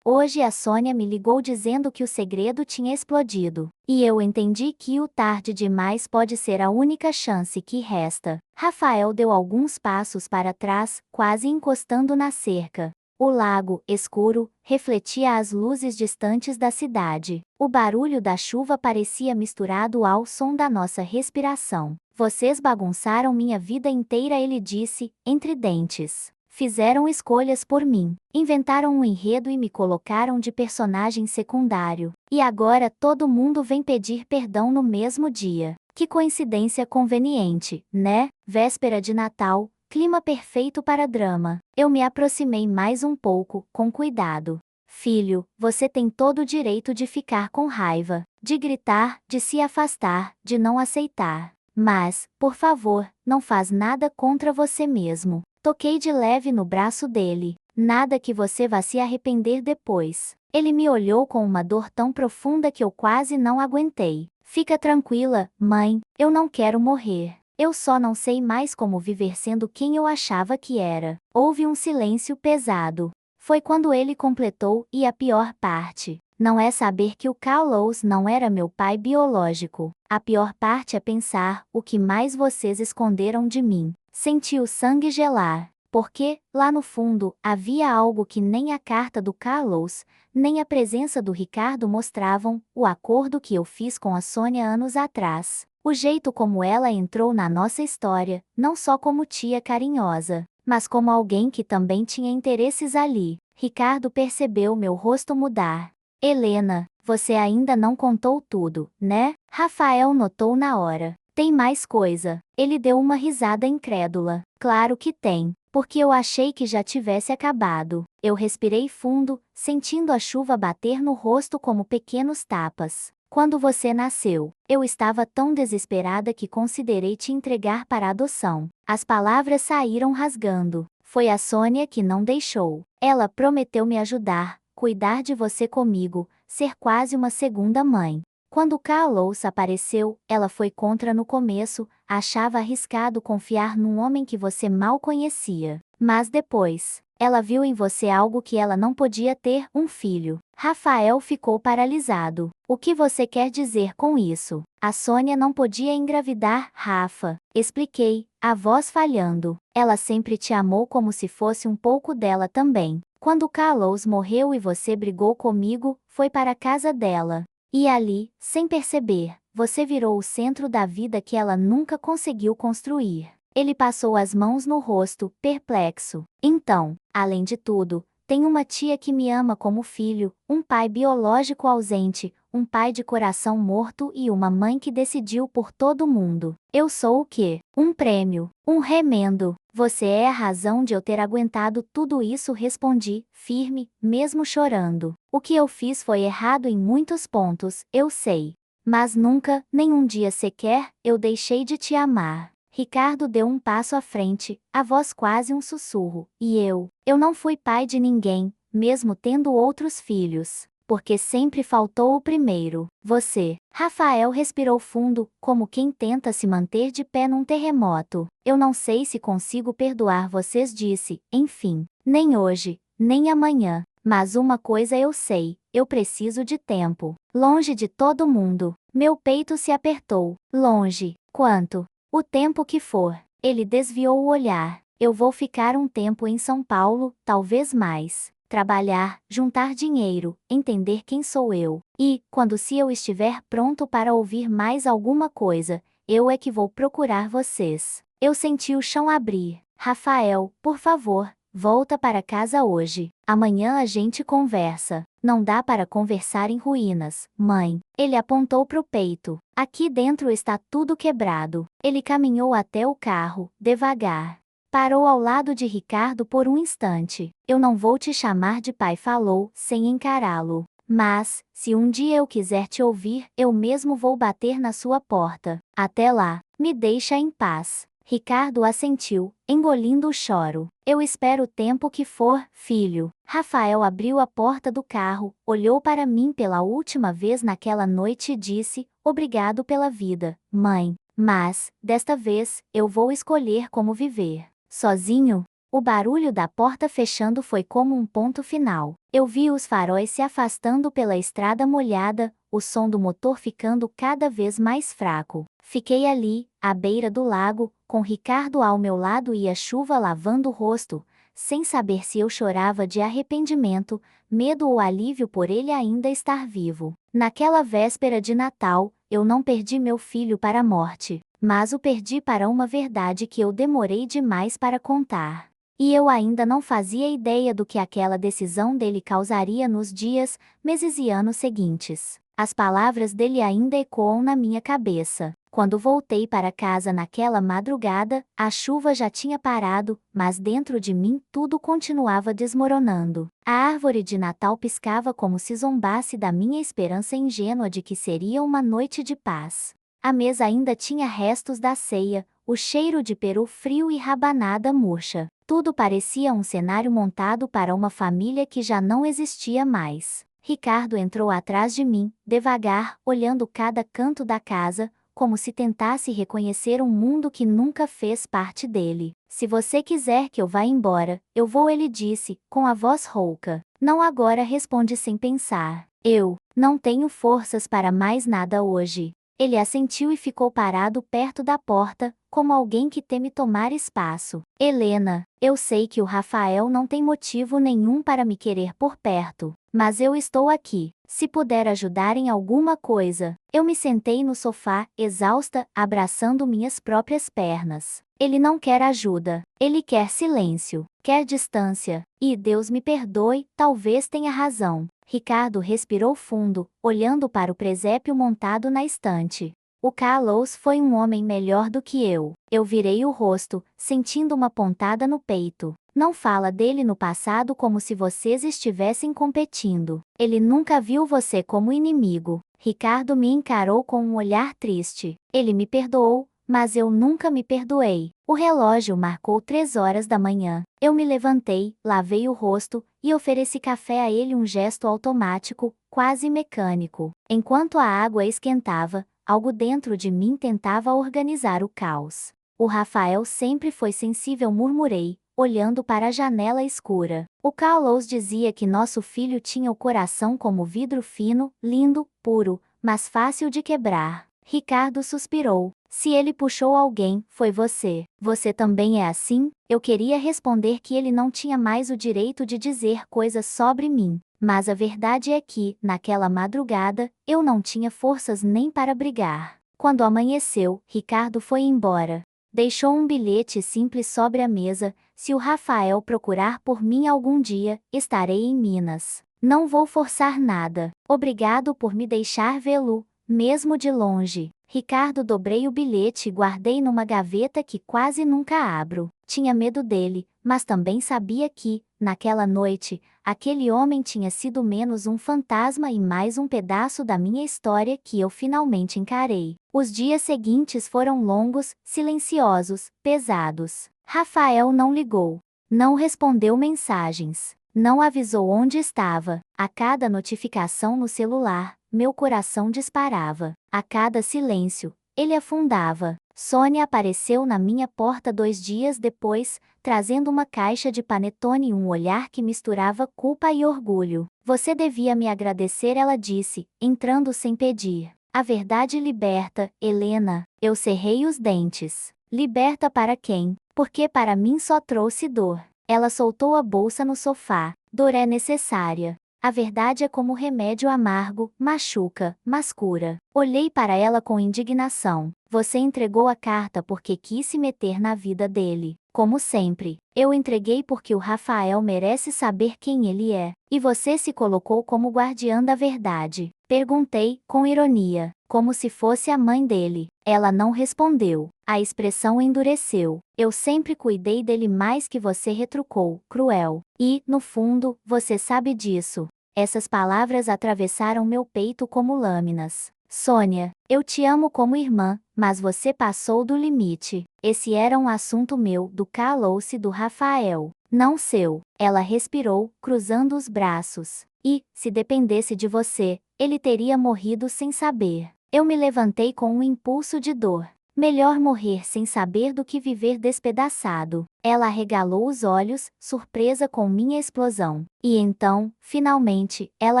Speaker 1: a Sônia me ligou dizendo que o segredo tinha explodido. E eu entendi que o tarde demais pode ser a única chance que resta. Rafael deu alguns passos para trás, quase encostando na cerca. O lago, escuro, refletia as luzes distantes da cidade. O barulho da chuva parecia misturado ao som da nossa respiração. Vocês bagunçaram minha vida inteira, ele disse, entre dentes. Fizeram escolhas por mim, inventaram um enredo e me colocaram de personagem secundário. E agora todo mundo vem pedir perdão no mesmo dia. Que coincidência conveniente, né? Véspera de Natal. Clima perfeito para drama. Eu me aproximei mais um pouco, com cuidado. Filho, você tem todo o direito de ficar com raiva, de gritar, de se afastar, de não aceitar. Mas, por favor, não faz nada contra você mesmo. Toquei de leve no braço dele. Nada que você vá se arrepender depois. Ele me olhou com uma dor tão profunda que eu quase não aguentei. Fica tranquila, mãe, eu não quero morrer. Eu só não sei mais como viver sendo quem eu achava que era. Houve um silêncio pesado. Foi quando ele completou, e a pior parte não é saber que o Carlos não era meu pai biológico. A pior parte é pensar, o que mais vocês esconderam de mim. Senti o sangue gelar. Porque, lá no fundo, havia algo que nem a carta do Carlos, nem a presença do Ricardo mostravam, o acordo que eu fiz com a Sônia anos atrás. O jeito como ela entrou na nossa história, não só como tia carinhosa, mas como alguém que também tinha interesses ali. Ricardo percebeu meu rosto mudar. Helena, você ainda não contou tudo, né? Rafael notou na hora. Tem mais coisa. Ele deu uma risada incrédula. Claro que tem, porque eu achei que já tivesse acabado. Eu respirei fundo, sentindo a chuva bater no rosto como pequenos tapas. Quando você nasceu, eu estava tão desesperada que considerei te entregar para adoção. As palavras saíram rasgando. Foi a Sônia que não deixou. Ela prometeu me ajudar, cuidar de você comigo, ser quase uma segunda mãe. Quando Carlos apareceu, ela foi contra no começo, achava arriscado confiar num homem que você mal conhecia. Mas depois, ela viu em você algo que ela não podia ter, um filho. Rafael ficou paralisado. O que você quer dizer com isso? A Sônia não podia engravidar, Rafa. Expliquei, a voz falhando. Ela sempre te amou como se fosse um pouco dela também. Quando Carlos morreu e você brigou comigo, foi para a casa dela. E ali, sem perceber, você virou o centro da vida que ela nunca conseguiu construir. Ele passou as mãos no rosto, perplexo. Então, além de tudo, tem uma tia que me ama como filho, um pai biológico ausente, um pai de coração morto e uma mãe que decidiu por todo mundo. Eu sou o quê? Um prêmio, um remendo. Você é a razão de eu ter aguentado tudo isso, respondi, firme, mesmo chorando. O que eu fiz foi errado em muitos pontos, eu sei. Mas nunca, nenhum dia sequer, eu deixei de te amar. Ricardo deu um passo à frente, a voz quase um sussurro. E eu não fui pai de ninguém, mesmo tendo outros filhos, porque sempre faltou o primeiro, você. Rafael respirou fundo, como quem tenta se manter de pé num terremoto. Eu não sei se consigo perdoar vocês, disse, enfim, nem hoje, nem amanhã. Mas uma coisa eu sei, eu preciso de tempo. Longe de todo mundo. Meu peito se apertou. Longe. Quanto? O tempo que for. Ele desviou o olhar. Eu vou ficar um tempo em São Paulo, talvez mais. Trabalhar, juntar dinheiro, entender quem sou eu. E, se eu estiver pronto para ouvir mais alguma coisa, eu é que vou procurar vocês. Eu senti o chão abrir. Rafael, por favor, volta para casa hoje. Amanhã a gente conversa. Não dá para conversar em ruínas, mãe. Ele apontou pro peito. Aqui dentro está tudo quebrado. Ele caminhou até o carro, devagar. Parou ao lado de Ricardo por um instante. Eu não vou te chamar de pai, falou, sem encará-lo. Mas, se um dia eu quiser te ouvir, eu mesmo vou bater na sua porta. Até lá, me deixa em paz. Ricardo assentiu, engolindo o choro. Eu espero o tempo que for, filho. Rafael abriu a porta do carro, olhou para mim pela última vez naquela noite e disse, obrigado pela vida, mãe. Mas, desta vez, eu vou escolher como viver. Sozinho? O barulho da porta fechando foi como um ponto final. Eu vi os faróis se afastando pela estrada molhada, o som do motor ficando cada vez mais fraco. Fiquei ali, à beira do lago, com Ricardo ao meu lado e a chuva lavando o rosto, sem saber se eu chorava de arrependimento, medo ou alívio por ele ainda estar vivo. Naquela véspera de Natal, eu não perdi meu filho para a morte, mas o perdi para uma verdade que eu demorei demais para contar. E eu ainda não fazia ideia do que aquela decisão dele causaria nos dias, meses e anos seguintes. As palavras dele ainda ecoam na minha cabeça. Quando voltei para casa naquela madrugada, a chuva já tinha parado, mas dentro de mim tudo continuava desmoronando. A árvore de Natal piscava como se zombasse da minha esperança ingênua de que seria uma noite de paz. A mesa ainda tinha restos da ceia, o cheiro de peru frio e rabanada murcha. Tudo parecia um cenário montado para uma família que já não existia mais. Ricardo entrou atrás de mim, devagar, olhando cada canto da casa, como se tentasse reconhecer um mundo que nunca fez parte dele. Se você quiser que eu vá embora, eu vou, ele disse, com a voz rouca. Não agora, responde sem pensar. Eu não tenho forças para mais nada hoje. Ele assentiu e ficou parado perto da porta, como alguém que teme tomar espaço. Helena, eu sei que o Rafael não tem motivo nenhum para me querer por perto, mas eu estou aqui. Se puder ajudar em alguma coisa. Eu me sentei no sofá, exausta, abraçando minhas próprias pernas. Ele não quer ajuda. Ele quer silêncio. Quer distância. E Deus me perdoe, talvez tenha razão. Ricardo respirou fundo, olhando para o presépio montado na estante. O Carlos foi um homem melhor do que eu. Eu virei o rosto, sentindo uma pontada no peito. Não fala dele no passado como se vocês estivessem competindo. Ele nunca viu você como inimigo. Ricardo me encarou com um olhar triste. Ele me perdoou, mas eu nunca me perdoei. O relógio marcou 3 horas da manhã. Eu me levantei, lavei o rosto, e ofereci café a ele, um gesto automático, quase mecânico. Enquanto a água esquentava, algo dentro de mim tentava organizar o caos. O Rafael sempre foi sensível, murmurei, olhando para a janela escura. O Carlos dizia que nosso filho tinha o coração como vidro fino, lindo, puro, mas fácil de quebrar. Ricardo suspirou. Se ele puxou alguém, foi você. Você também é assim? Eu queria responder que ele não tinha mais o direito de dizer coisas sobre mim. Mas a verdade é que, naquela madrugada, eu não tinha forças nem para brigar. Quando amanheceu, Ricardo foi embora. Deixou um bilhete simples sobre a mesa: se o Rafael procurar por mim algum dia, estarei em Minas. Não vou forçar nada. Obrigado por me deixar vê-lo, mesmo de longe. Ricardo, dobrei o bilhete e guardei numa gaveta que quase nunca abro. Tinha medo dele, mas também sabia que, naquela noite, aquele homem tinha sido menos um fantasma e mais um pedaço da minha história que eu finalmente encarei. Os dias seguintes foram longos, silenciosos, pesados. Rafael não ligou. Não respondeu mensagens. Não avisou onde estava. A cada notificação no celular, meu coração disparava. A cada silêncio, ele afundava. Sônia apareceu na minha porta 2 dias depois, trazendo uma caixa de panetone e um olhar que misturava culpa e orgulho. Você devia me agradecer, ela disse, entrando sem pedir. A verdade liberta, Helena. Eu cerrei os dentes. Liberta para quem? Porque para mim só trouxe dor. Ela soltou a bolsa no sofá. Dor é necessária. A verdade é como remédio amargo, machuca, mas cura. Olhei para ela com indignação. Você entregou a carta porque quis se meter na vida dele. Como sempre, eu entreguei porque o Rafael merece saber quem ele é. E você se colocou como guardiã da verdade. Perguntei, com ironia, como se fosse a mãe dele. Ela não respondeu. A expressão endureceu. Eu sempre cuidei dele mais que você, retrucou, cruel. E, no fundo, você sabe disso. Essas palavras atravessaram meu peito como lâminas. Sônia, eu te amo como irmã, mas você passou do limite. Esse era um assunto meu, do Carlos e do Rafael, não seu. Ela respirou, cruzando os braços. E, se dependesse de você, ele teria morrido sem saber. Eu me levantei com um impulso de dor. Melhor morrer sem saber do que viver despedaçado. Ela arregalou os olhos, surpresa com minha explosão. E então, finalmente, ela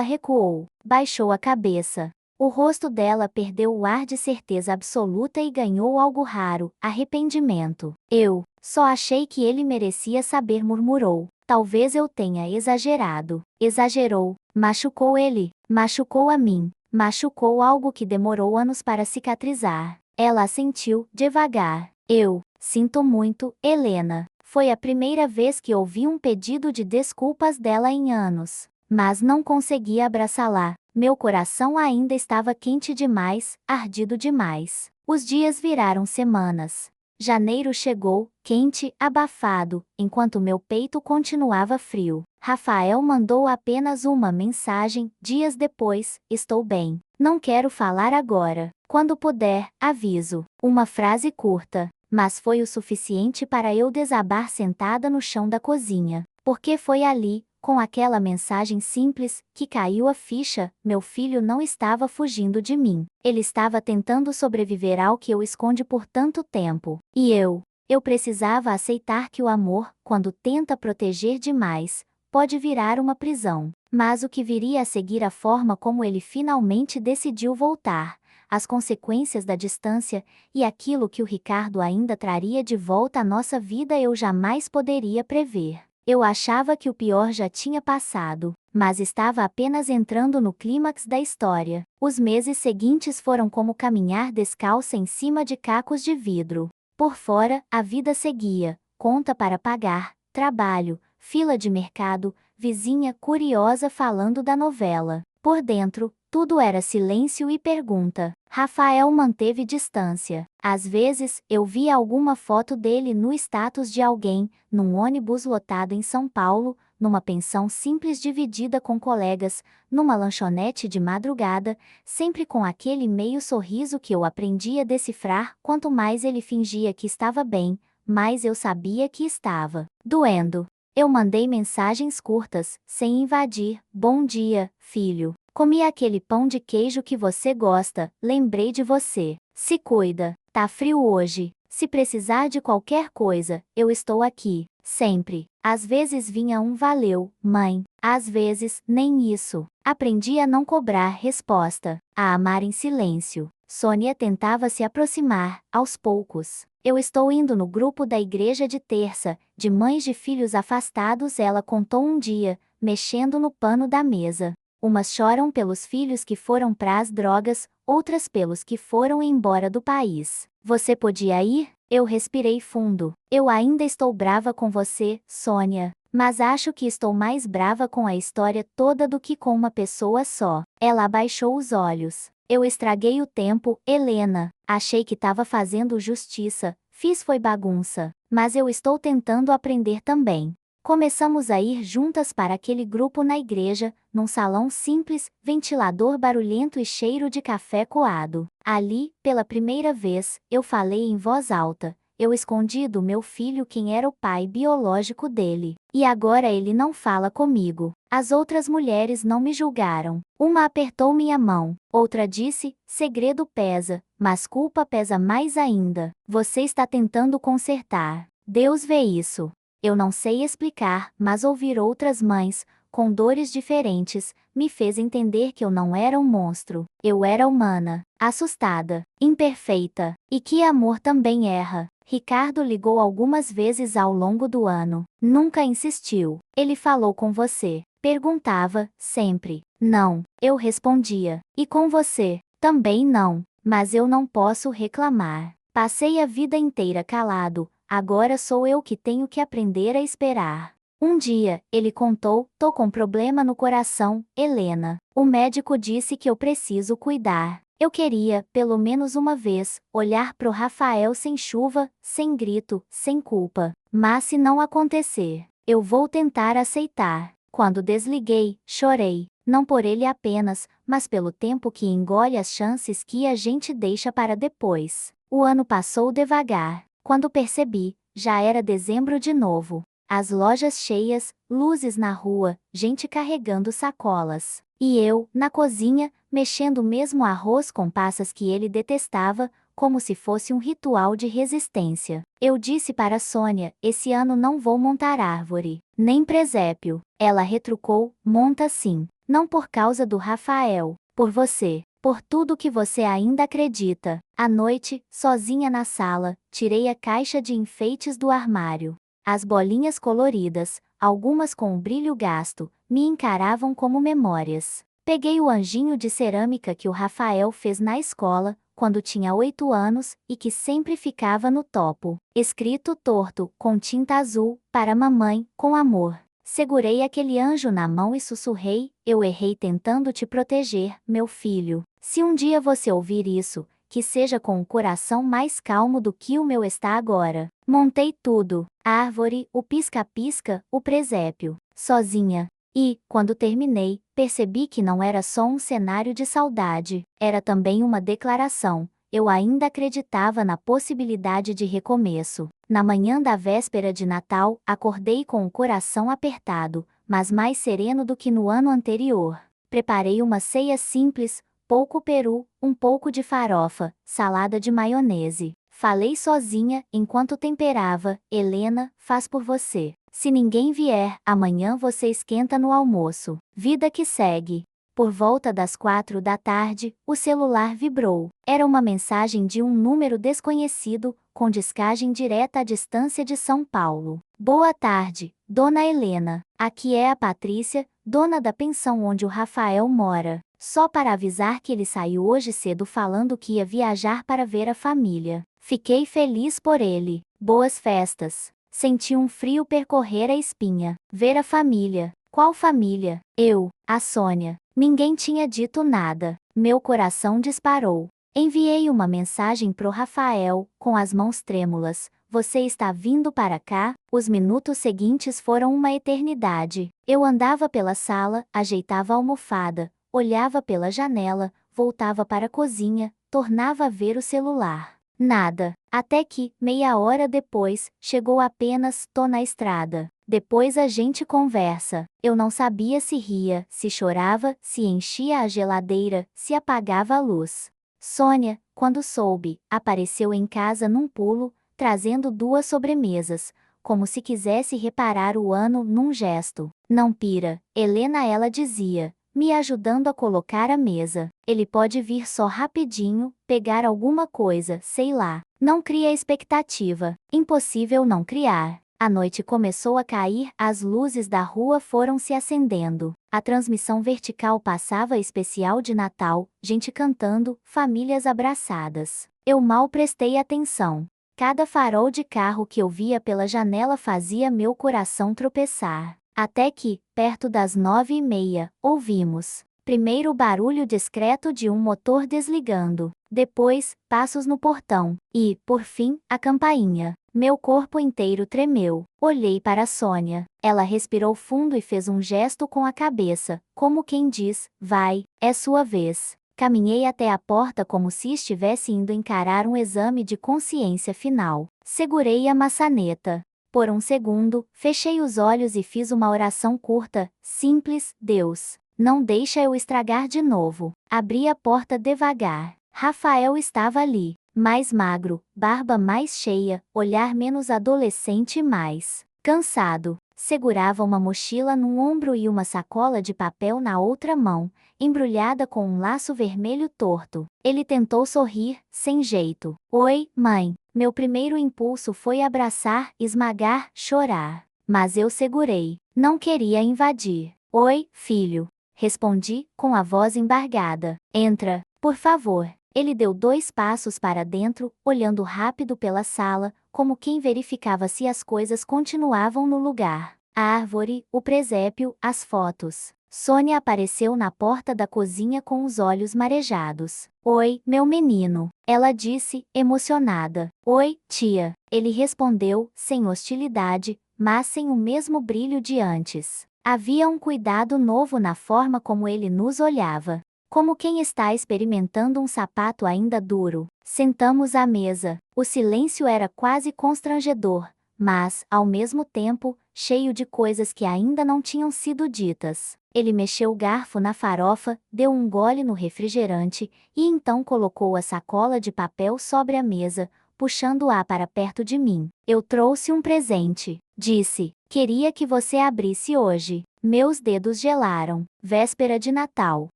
Speaker 1: recuou, baixou a cabeça. O rosto dela perdeu o ar de certeza absoluta e ganhou algo raro, arrependimento. Eu só achei que ele merecia saber, murmurou. Talvez eu tenha exagerado. Exagerou. Machucou ele. Machucou a mim. Machucou algo que demorou anos para cicatrizar. Ela assentiu, devagar. Eu sinto muito, Helena. Foi a primeira vez que ouvi um pedido de desculpas dela em anos. Mas não conseguia abraçá-la. Meu coração ainda estava quente demais, ardido demais. Os dias viraram semanas. Janeiro chegou, quente, abafado, enquanto meu peito continuava frio. Rafael mandou apenas uma mensagem, dias depois: estou bem. Não quero falar agora. Quando puder, aviso. Uma frase curta, mas foi o suficiente para eu desabar sentada no chão da cozinha. Porque foi ali, com aquela mensagem simples, que caiu a ficha: meu filho não estava fugindo de mim. Ele estava tentando sobreviver ao que eu escondi por tanto tempo. E eu precisava aceitar que o amor, quando tenta proteger demais, pode virar uma prisão. Mas o que viria a seguir, a forma como ele finalmente decidiu voltar, as consequências da distância, e aquilo que o Ricardo ainda traria de volta à nossa vida, eu jamais poderia prever. Eu achava que o pior já tinha passado, mas estava apenas entrando no clímax da história. Os meses seguintes foram como caminhar descalça em cima de cacos de vidro. Por fora, a vida seguia: conta para pagar, trabalho, fila de mercado, vizinha curiosa falando da novela. Por dentro, tudo era silêncio e pergunta. Rafael manteve distância. Às vezes, eu via alguma foto dele no status de alguém, num ônibus lotado em São Paulo, numa pensão simples dividida com colegas, numa lanchonete de madrugada, sempre com aquele meio sorriso que eu aprendi a decifrar. Quanto mais ele fingia que estava bem, mais eu sabia que estava doendo. Eu mandei mensagens curtas, sem invadir: bom dia, filho. Comi aquele pão de queijo que você gosta, lembrei de você. Se cuida, tá frio hoje. Se precisar de qualquer coisa, eu estou aqui, sempre. Às vezes vinha um valeu, mãe. Às vezes, nem isso. Aprendi a não cobrar resposta, a amar em silêncio. Sônia tentava se aproximar, aos poucos. Eu estou indo no grupo da igreja de terça, de mães de filhos afastados, ela contou um dia, mexendo no pano da mesa. Umas choram pelos filhos que foram pras drogas, outras pelos que foram embora do país. Você podia ir? Eu respirei fundo. Eu ainda estou brava com você, Sônia. Mas acho que estou mais brava com a história toda do que com uma pessoa só. Ela abaixou os olhos. Eu estraguei o tempo, Helena. Achei que estava fazendo justiça. Fiz foi bagunça. Mas eu estou tentando aprender também. Começamos a ir juntas para aquele grupo na igreja, num salão simples, ventilador barulhento e cheiro de café coado. Ali, pela primeira vez, eu falei em voz alta. Eu escondi do meu filho quem era o pai biológico dele. E agora ele não fala comigo. As outras mulheres não me julgaram. Uma apertou minha mão. Outra disse, segredo pesa, mas culpa pesa mais ainda. Você está tentando consertar. Deus vê isso. Eu não sei explicar, mas ouvir outras mães, com dores diferentes, me fez entender que eu não era um monstro. Eu era humana, assustada, imperfeita, e que amor também erra. Ricardo ligou algumas vezes ao longo do ano. Nunca insistiu. Ele falou com você. Perguntava, sempre. Não. Eu respondia. E com você? Também não. Mas eu não posso reclamar. Passei a vida inteira calado. Agora sou eu que tenho que aprender a esperar. Um dia, ele contou, tô com problema no coração, Helena. O médico disse que eu preciso cuidar. Eu queria, pelo menos uma vez, olhar pro Rafael sem chuva, sem grito, sem culpa. Mas se não acontecer, eu vou tentar aceitar. Quando desliguei, chorei. Não por ele apenas, mas pelo tempo que engole as chances que a gente deixa para depois. O ano passou devagar. Quando percebi, já era dezembro de novo. As lojas cheias, luzes na rua, gente carregando sacolas. E eu, na cozinha, mexendo o mesmo arroz com passas que ele detestava, como se fosse um ritual de resistência. Eu disse para Sônia, esse ano não vou montar árvore, nem presépio. Ela retrucou, monta sim. Não por causa do Rafael, por você. Por tudo que você ainda acredita. À noite, sozinha na sala, tirei a caixa de enfeites do armário. As bolinhas coloridas, algumas com um brilho gasto, me encaravam como memórias. Peguei o anjinho de cerâmica que o Rafael fez na escola, quando tinha 8 anos, e que sempre ficava no topo. Escrito torto, com tinta azul, para mamãe, com amor. Segurei aquele anjo na mão e sussurrei, eu errei tentando te proteger, meu filho. Se um dia você ouvir isso, que seja com o coração mais calmo do que o meu está agora. Montei tudo, a árvore, o pisca-pisca, o presépio, sozinha. E, quando terminei, percebi que não era só um cenário de saudade, era também uma declaração. Eu ainda acreditava na possibilidade de recomeço. Na manhã da véspera de Natal, acordei com o coração apertado, mas mais sereno do que no ano anterior. Preparei uma ceia simples, pouco peru, um pouco de farofa, salada de maionese. Falei sozinha, enquanto temperava, Helena, faz por você. Se ninguém vier, amanhã você esquenta no almoço. Vida que segue. Por volta das 4 da tarde, o celular vibrou. Era uma mensagem de um número desconhecido, com descagem direta à distância de São Paulo. Boa tarde, Dona Helena. Aqui é a Patrícia, dona da pensão onde o Rafael mora. Só para avisar que ele saiu hoje cedo falando que ia viajar para ver a família. Fiquei feliz por ele. Boas festas. Senti um frio percorrer a espinha. Ver a família. Qual família? Eu, a Sônia. Ninguém tinha dito nada. Meu coração disparou. Enviei uma mensagem pro Rafael, com as mãos trêmulas. Você está vindo para cá? Os minutos seguintes foram uma eternidade. Eu andava pela sala, ajeitava a almofada, olhava pela janela, voltava para a cozinha, tornava a ver o celular. Nada. Até que, meia hora depois, chegou apenas, tô na estrada. Depois a gente conversa. Eu não sabia se ria, se chorava, se enchia a geladeira, se apagava a luz. Sônia, quando soube, apareceu em casa num pulo, trazendo 2 sobremesas, como se quisesse reparar o ano num gesto. Não pira, Helena, ela dizia, me ajudando a colocar a mesa. Ele pode vir só rapidinho, pegar alguma coisa, sei lá. Não cria expectativa. Impossível não criar. A noite começou a cair, as luzes da rua foram se acendendo. A transmissão vertical passava especial de Natal, gente cantando, famílias abraçadas. Eu mal prestei atenção. Cada farol de carro que eu via pela janela fazia meu coração tropeçar. Até que, perto das 9h30, ouvimos. Primeiro o barulho discreto de um motor desligando. Depois, passos no portão. E, por fim, a campainha. Meu corpo inteiro tremeu. Olhei para Sônia. Ela respirou fundo e fez um gesto com a cabeça, como quem diz, vai, é sua vez. Caminhei até a porta como se estivesse indo encarar um exame de consciência final. Segurei a maçaneta. Por um segundo, fechei os olhos e fiz uma oração curta, simples, Deus, não deixa eu estragar de novo. Abri a porta devagar. Rafael estava ali, mais magro, barba mais cheia, olhar menos adolescente e mais cansado. Segurava uma mochila num ombro e uma sacola de papel na outra mão, embrulhada com um laço vermelho torto. Ele tentou sorrir, sem jeito. Oi, mãe. Meu primeiro impulso foi abraçar, esmagar, chorar. Mas eu segurei. Não queria invadir. Oi, filho. Respondi, com a voz embargada. Entra, por favor. Ele deu 2 passos para dentro, olhando rápido pela sala, como quem verificava se as coisas continuavam no lugar. A árvore, o presépio, as fotos. Sônia apareceu na porta da cozinha com os olhos marejados. Oi, meu menino. Ela disse, emocionada. Oi, tia. Ele respondeu, sem hostilidade, mas sem o mesmo brilho de antes. Havia um cuidado novo na forma como ele nos olhava. Como quem está experimentando um sapato ainda duro. Sentamos à mesa. O silêncio era quase constrangedor, mas, ao mesmo tempo, cheio de coisas que ainda não tinham sido ditas. Ele mexeu o garfo na farofa, deu um gole no refrigerante, e então colocou a sacola de papel sobre a mesa, puxando-a para perto de mim. Eu trouxe um presente, disse. Queria que você abrisse hoje. Meus dedos gelaram. Véspera de Natal.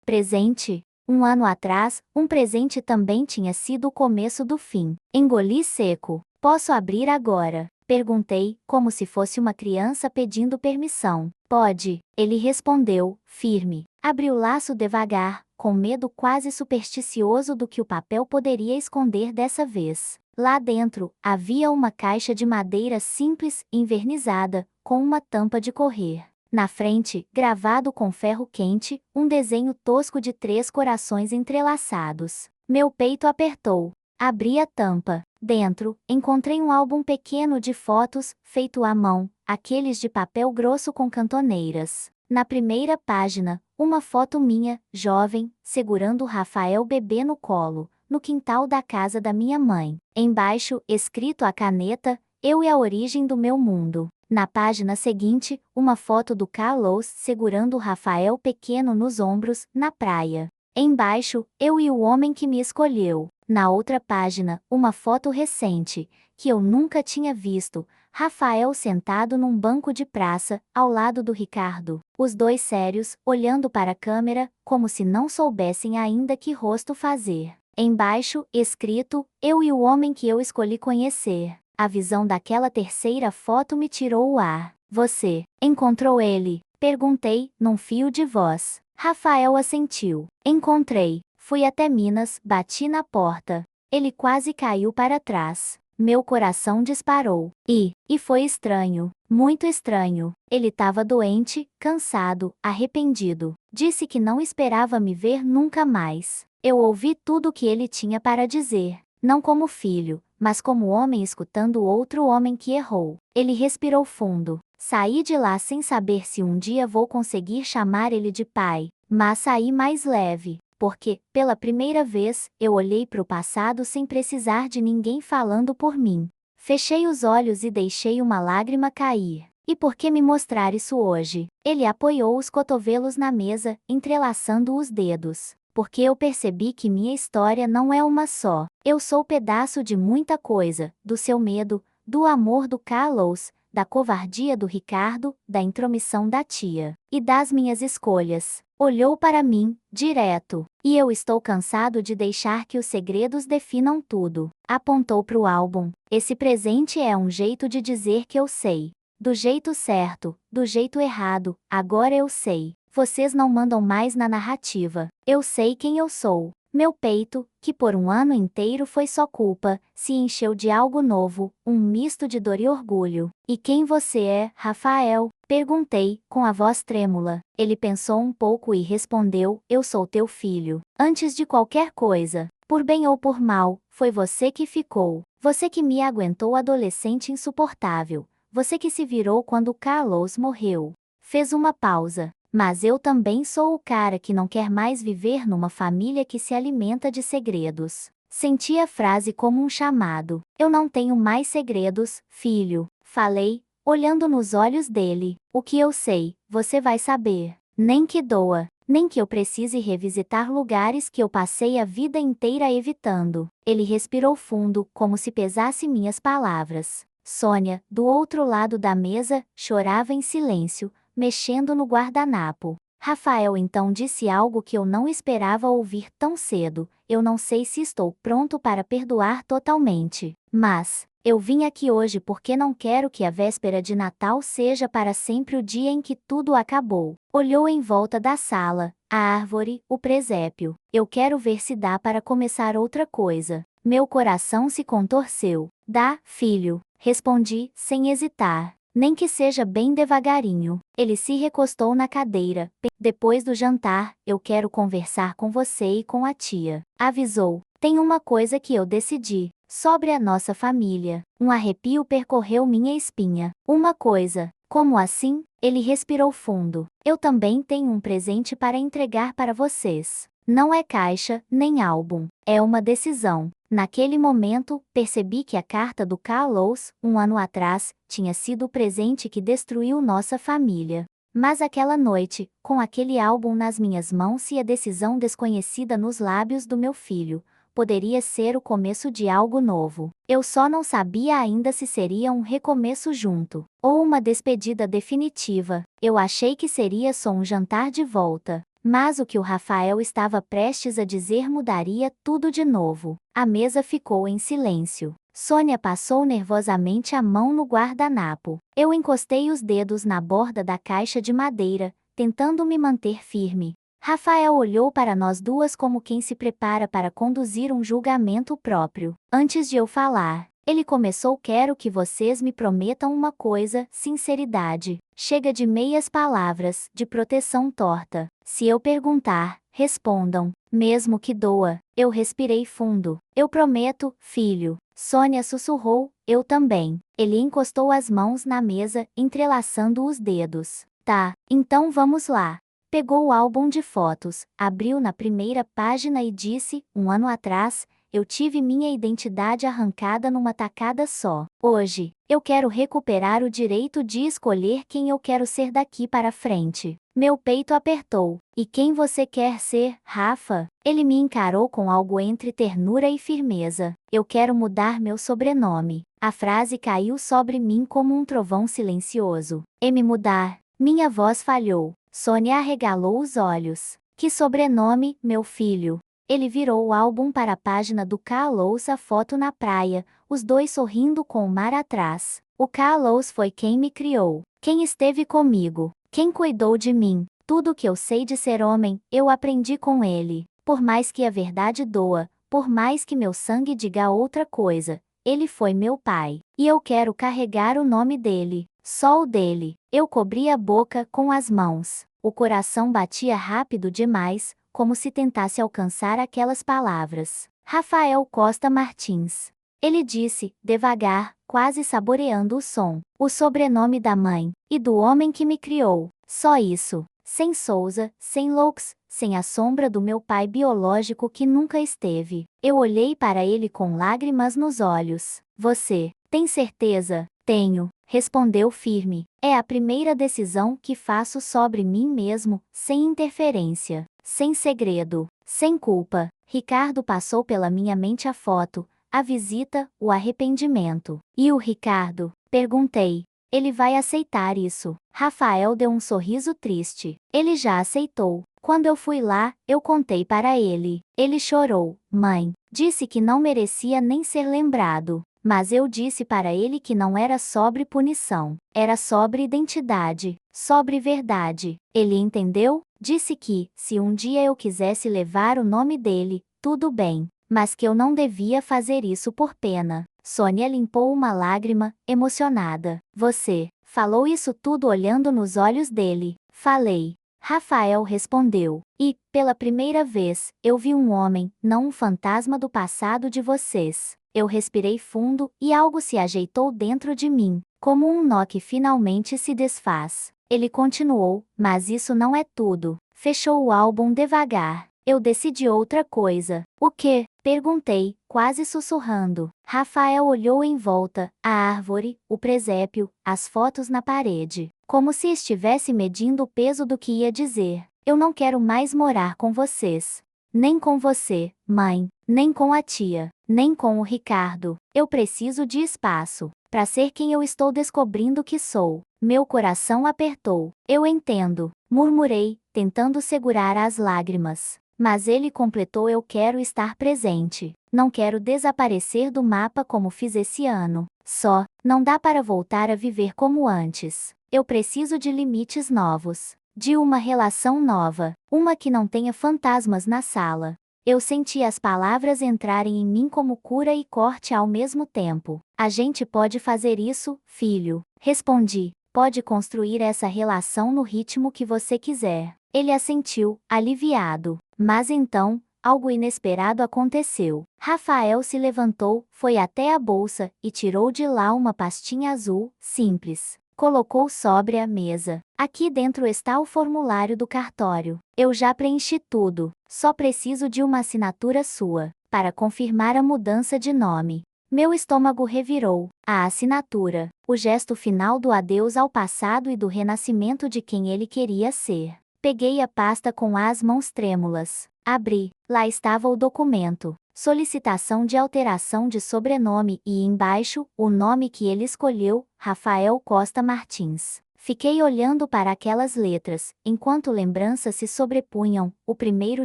Speaker 1: Presente? 1 ano atrás, um presente também tinha sido o começo do fim. Engoli seco. Posso abrir agora? Perguntei, como se fosse uma criança pedindo permissão. Pode, ele respondeu, firme. Abri o laço devagar, com medo quase supersticioso do que o papel poderia esconder dessa vez. Lá dentro, havia uma caixa de madeira simples, envernizada, com uma tampa de correr. Na frente, gravado com ferro quente, um desenho tosco de 3 corações entrelaçados. Meu peito apertou. Abri a tampa. Dentro, encontrei um álbum pequeno de fotos, feito à mão, aqueles de papel grosso com cantoneiras. Na primeira página, uma foto minha, jovem, segurando Rafael bebê no colo, no quintal da casa da minha mãe. Embaixo, escrito à caneta, eu e a origem do meu mundo. Na página seguinte, uma foto do Carlos segurando Rafael pequeno nos ombros, na praia. Embaixo, eu e o homem que me escolheu. Na outra página, uma foto recente, que eu nunca tinha visto, Rafael sentado num banco de praça, ao lado do Ricardo. Os dois sérios, olhando para a câmera, como se não soubessem ainda que rosto fazer. Embaixo, escrito, eu e o homem que eu escolhi conhecer. A visão daquela terceira foto me tirou o ar. Você encontrou ele? Perguntei, num fio de voz. Rafael assentiu. Encontrei. Fui até Minas, bati na porta. Ele quase caiu para trás. Meu coração disparou. E foi estranho. Muito estranho. Ele estava doente, cansado, arrependido. Disse que não esperava me ver nunca mais. Eu ouvi tudo o que ele tinha para dizer. Não como filho, mas como homem escutando outro homem que errou. Ele respirou fundo. Saí de lá sem saber se um dia vou conseguir chamar ele de pai, mas saí mais leve, porque, pela primeira vez, eu olhei para o passado sem precisar de ninguém falando por mim. Fechei os olhos e deixei uma lágrima cair. E por que me mostrar isso hoje? Ele apoiou os cotovelos na mesa, entrelaçando os dedos. porque eu percebi que minha história não é uma só. Eu sou pedaço de muita coisa, do seu medo, do amor do Carlos, da covardia do Ricardo, da intromissão da tia, e das minhas escolhas. Olhou para mim, direto, e eu estou cansado de deixar que os segredos definam tudo. Apontou para o álbum. Esse presente é um jeito de dizer que eu sei. Do jeito certo, do jeito errado, agora eu sei. Vocês não mandam mais na narrativa. Eu sei quem eu sou. Meu peito, que por um ano inteiro foi só culpa, se encheu de algo novo, um misto de dor e orgulho. E quem você é, Rafael? Perguntei, com a voz trêmula. Ele pensou um pouco e respondeu: eu sou teu filho. Antes de qualquer coisa, por bem ou por mal, foi você que ficou. Você que me aguentou adolescente insuportável. Você que se virou quando Carlos morreu. Fez uma pausa. Mas eu também sou o cara que não quer mais viver numa família que se alimenta de segredos. Senti a frase como um chamado. Eu não tenho mais segredos, filho. Falei, olhando nos olhos dele. O que eu sei, você vai saber. Nem que doa, nem que eu precise revisitar lugares que eu passei a vida inteira evitando. Ele respirou fundo, como se pesasse minhas palavras. Sônia, do outro lado da mesa, chorava em silêncio, mexendo no guardanapo. Rafael então disse algo que eu não esperava ouvir tão cedo. Eu não sei se estou pronto para perdoar totalmente, mas eu vim aqui hoje porque não quero que a véspera de Natal seja para sempre o dia em que tudo acabou. Olhou em volta da sala, a árvore, o presépio. Eu quero ver se dá para começar outra coisa. Meu coração se contorceu. Dá, filho, respondi, sem hesitar. Nem que seja bem devagarinho. Ele se recostou na cadeira. Depois do jantar, eu quero conversar com você e com a tia. Avisou. Tem uma coisa que eu decidi. Sobre a nossa família. Um arrepio percorreu minha espinha. Uma coisa. Como assim? Ele respirou fundo. Eu também tenho um presente para entregar para vocês. Não é caixa, nem álbum. É uma decisão. Naquele momento, percebi que a carta do Carlos, um ano atrás, tinha sido o presente que destruiu nossa família. Mas aquela noite, com aquele álbum nas minhas mãos e a decisão desconhecida nos lábios do meu filho, poderia ser o começo de algo novo. Eu só não sabia ainda se seria um recomeço junto, ou uma despedida definitiva. Eu achei que seria só um jantar de volta. Mas o que o Rafael estava prestes a dizer mudaria tudo de novo. A mesa ficou em silêncio. Sônia passou nervosamente a mão no guardanapo. Eu encostei os dedos na borda da caixa de madeira, tentando me manter firme. Rafael olhou para nós duas como quem se prepara para conduzir um julgamento próprio. Antes de eu falar, ele começou: quero que vocês me prometam uma coisa, sinceridade. Chega de meias palavras, de proteção torta. Se eu perguntar, respondam, mesmo que doa. Eu respirei fundo. Eu prometo, filho. Sônia sussurrou, eu também. Ele encostou as mãos na mesa, entrelaçando os dedos. Tá, então vamos lá. Pegou o álbum de fotos, abriu na primeira página e disse: um ano atrás, eu tive minha identidade arrancada numa tacada só. Hoje, eu quero recuperar o direito de escolher quem eu quero ser daqui para frente. Meu peito apertou. E quem você quer ser, Rafa? Ele me encarou com algo entre ternura e firmeza. Eu quero mudar meu sobrenome. A frase caiu sobre mim como um trovão silencioso. E me mudar? Minha voz falhou. Sônia arregalou os olhos. Que sobrenome, meu filho? Ele virou o álbum para a página do Carlos, a foto na praia, os dois sorrindo com o mar atrás. O Carlos foi quem me criou, quem esteve comigo, quem cuidou de mim. Tudo que eu sei de ser homem, eu aprendi com ele. Por mais que a verdade doa, por mais que meu sangue diga outra coisa, ele foi meu pai. E eu quero carregar o nome dele, só o dele. Eu cobri a boca com as mãos. O coração batia rápido demais, como se tentasse alcançar aquelas palavras. Rafael Costa Martins. Ele disse, devagar, quase saboreando o som. O sobrenome da mãe, e do homem que me criou. Só isso. Sem Souza, sem Lux, sem a sombra do meu pai biológico que nunca esteve. Eu olhei para ele com lágrimas nos olhos. Você, tem certeza? Tenho, respondeu firme. É a primeira decisão que faço sobre mim mesmo, sem interferência. sem segredo, sem culpa. Ricardo passou pela minha mente a foto, a visita, o arrependimento. E o Ricardo? Perguntei. Ele vai aceitar isso. Rafael deu um sorriso triste. Ele já aceitou. Quando eu fui lá, eu contei para ele. Ele chorou. Mãe, disse que não merecia nem ser lembrado. Mas eu disse para ele que não era sobre punição. Era sobre identidade. Sobre verdade. Ele entendeu? Disse que, se um dia eu quisesse levar o nome dele, tudo bem. Mas que eu não devia fazer isso por pena. Sônia limpou uma lágrima, emocionada. Você falou isso tudo olhando nos olhos dele. Falei. Rafael respondeu. E, pela primeira vez, eu vi um homem, não um fantasma do passado de vocês. Eu respirei fundo e algo se ajeitou dentro de mim, como um nó que finalmente se desfaz. Ele continuou, mas isso não é tudo. Fechou o álbum devagar. Eu decidi outra coisa. O quê? Perguntei, quase sussurrando. Rafael olhou em volta, a árvore, o presépio, as fotos na parede, como se estivesse medindo o peso do que ia dizer. Eu não quero mais morar com vocês. Nem com você, mãe, nem com a tia, nem com o Ricardo. Eu preciso de espaço para ser quem eu estou descobrindo que sou. Meu coração apertou. Eu entendo, murmurei, tentando segurar as lágrimas. Mas ele completou: eu quero estar presente. Não quero desaparecer do mapa como fiz esse ano. Só, não dá para voltar a viver como antes. Eu preciso de limites novos. De uma relação nova. Uma que não tenha fantasmas na sala. Eu senti as palavras entrarem em mim como cura e corte ao mesmo tempo. A gente pode fazer isso, filho. Respondi. Pode construir essa relação no ritmo que você quiser. Ele assentiu, aliviado. Mas então, algo inesperado aconteceu. Rafael se levantou, foi até a bolsa e tirou de lá uma pastinha azul, simples. Colocou sobre a mesa. Aqui dentro está o formulário do cartório. Eu já preenchi tudo. Só preciso de uma assinatura sua, para confirmar a mudança de nome. Meu estômago revirou. A assinatura. O gesto final do adeus ao passado e do renascimento de quem ele queria ser. Peguei a pasta com as mãos trêmulas. Abri. Lá estava o documento. Solicitação de alteração de sobrenome e embaixo, o nome que ele escolheu, Rafael Costa Martins. Fiquei olhando para aquelas letras, enquanto lembranças se sobrepunham, o primeiro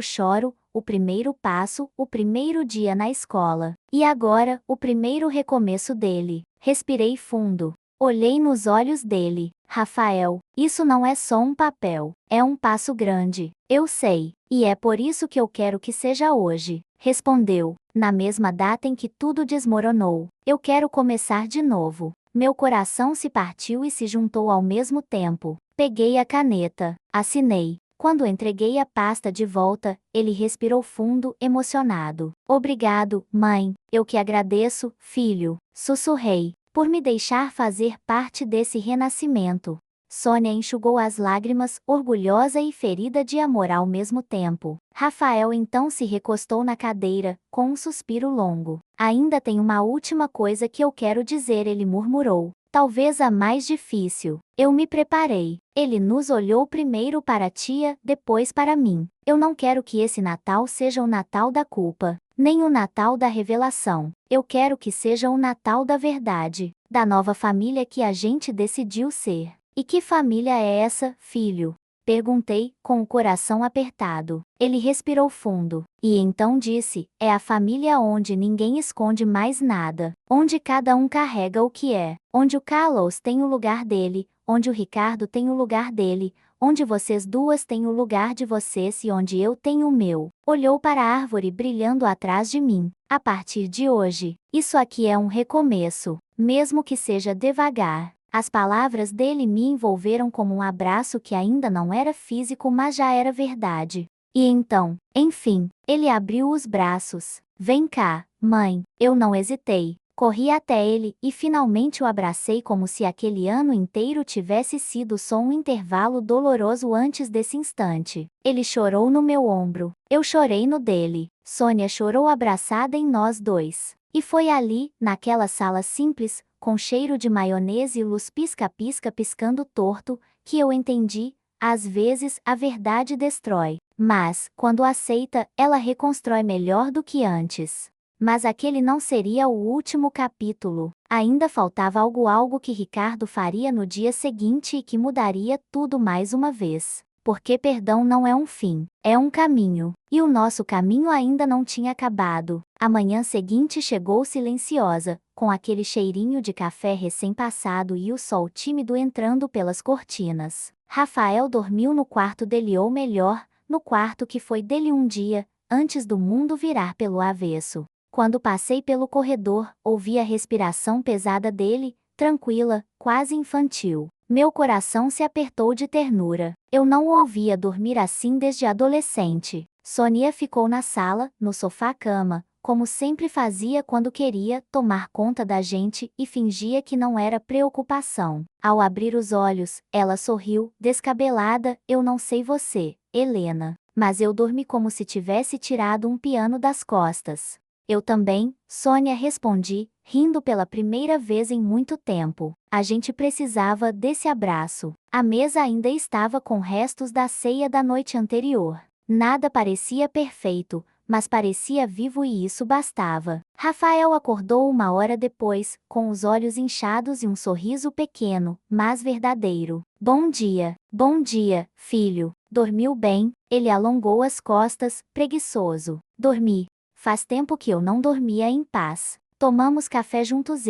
Speaker 1: choro, o primeiro passo, o primeiro dia na escola. E agora, o primeiro recomeço dele. Respirei fundo. Olhei nos olhos dele. Rafael, isso não é só um papel. É um passo grande. Eu sei. E é por isso que eu quero que seja hoje. Respondeu, na mesma data em que tudo desmoronou. Eu quero começar de novo. Meu coração se partiu e se juntou ao mesmo tempo. Peguei a caneta. Assinei. Quando entreguei a pasta de volta, ele respirou fundo, emocionado. Obrigado, mãe. Eu que agradeço, filho. Sussurrei. Por me deixar fazer parte desse renascimento. Sônia enxugou as lágrimas, orgulhosa e ferida de amor ao mesmo tempo. Rafael então se recostou na cadeira, com um suspiro longo. Ainda tem uma última coisa que eu quero dizer, ele murmurou. Talvez a mais difícil. Eu me preparei. Ele nos olhou primeiro para a tia, depois para mim. Eu não quero que esse Natal seja o Natal da culpa, nem o Natal da revelação. Eu quero que seja o Natal da verdade, da nova família que a gente decidiu ser. E que família é essa, filho? Perguntei, com o coração apertado. Ele respirou fundo, e então disse, é a família onde ninguém esconde mais nada, onde cada um carrega o que é, onde o Carlos tem o lugar dele, onde o Ricardo tem o lugar dele, onde vocês duas têm o lugar de vocês e onde eu tenho o meu. Olhou para a árvore brilhando atrás de mim. A partir de hoje, isso aqui é um recomeço, mesmo que seja devagar. As palavras dele me envolveram como um abraço que ainda não era físico, mas já era verdade. E então, enfim, ele abriu os braços. Vem cá, mãe. Eu não hesitei. Corri até ele e finalmente o abracei como se aquele ano inteiro tivesse sido só um intervalo doloroso antes desse instante. Ele chorou no meu ombro. Eu chorei no dele. Sônia chorou abraçada em nós dois. E foi ali, naquela sala simples, com cheiro de maionese e luz pisca-pisca piscando torto, que eu entendi, às vezes a verdade destrói, Mas, quando aceita, ela reconstrói melhor do que antes. Mas aquele não seria o último capítulo. Ainda faltava algo que Ricardo faria no dia seguinte e que mudaria tudo mais uma vez. Porque perdão não é um fim, é um caminho. E o nosso caminho ainda não tinha acabado. A manhã seguinte chegou silenciosa, com aquele cheirinho de café recém-passado e o sol tímido entrando pelas cortinas. Rafael dormiu no quarto dele, ou melhor, no quarto que foi dele um dia, antes do mundo virar pelo avesso. Quando passei pelo corredor, ouvi a respiração pesada dele, tranquila, quase infantil. Meu coração se apertou de ternura. Eu não o ouvia dormir assim desde adolescente. Sônia ficou na sala, no sofá-cama, como sempre fazia quando queria tomar conta da gente e fingia que não era preocupação. Ao abrir os olhos, ela sorriu, descabelada. Eu não sei você, Helena, mas eu dormi como se tivesse tirado um piano das costas. Eu também, Sônia, respondi, rindo pela primeira vez em muito tempo. A gente precisava desse abraço. A mesa ainda estava com restos da ceia da noite anterior. Nada parecia perfeito, mas parecia vivo e isso bastava. Rafael acordou uma hora depois, com os olhos inchados e um sorriso pequeno, mas verdadeiro. Bom dia, filho. Dormiu bem? Ele alongou as costas, preguiçoso. Dormi. Faz tempo que eu não dormia em paz. Tomamos café juntos,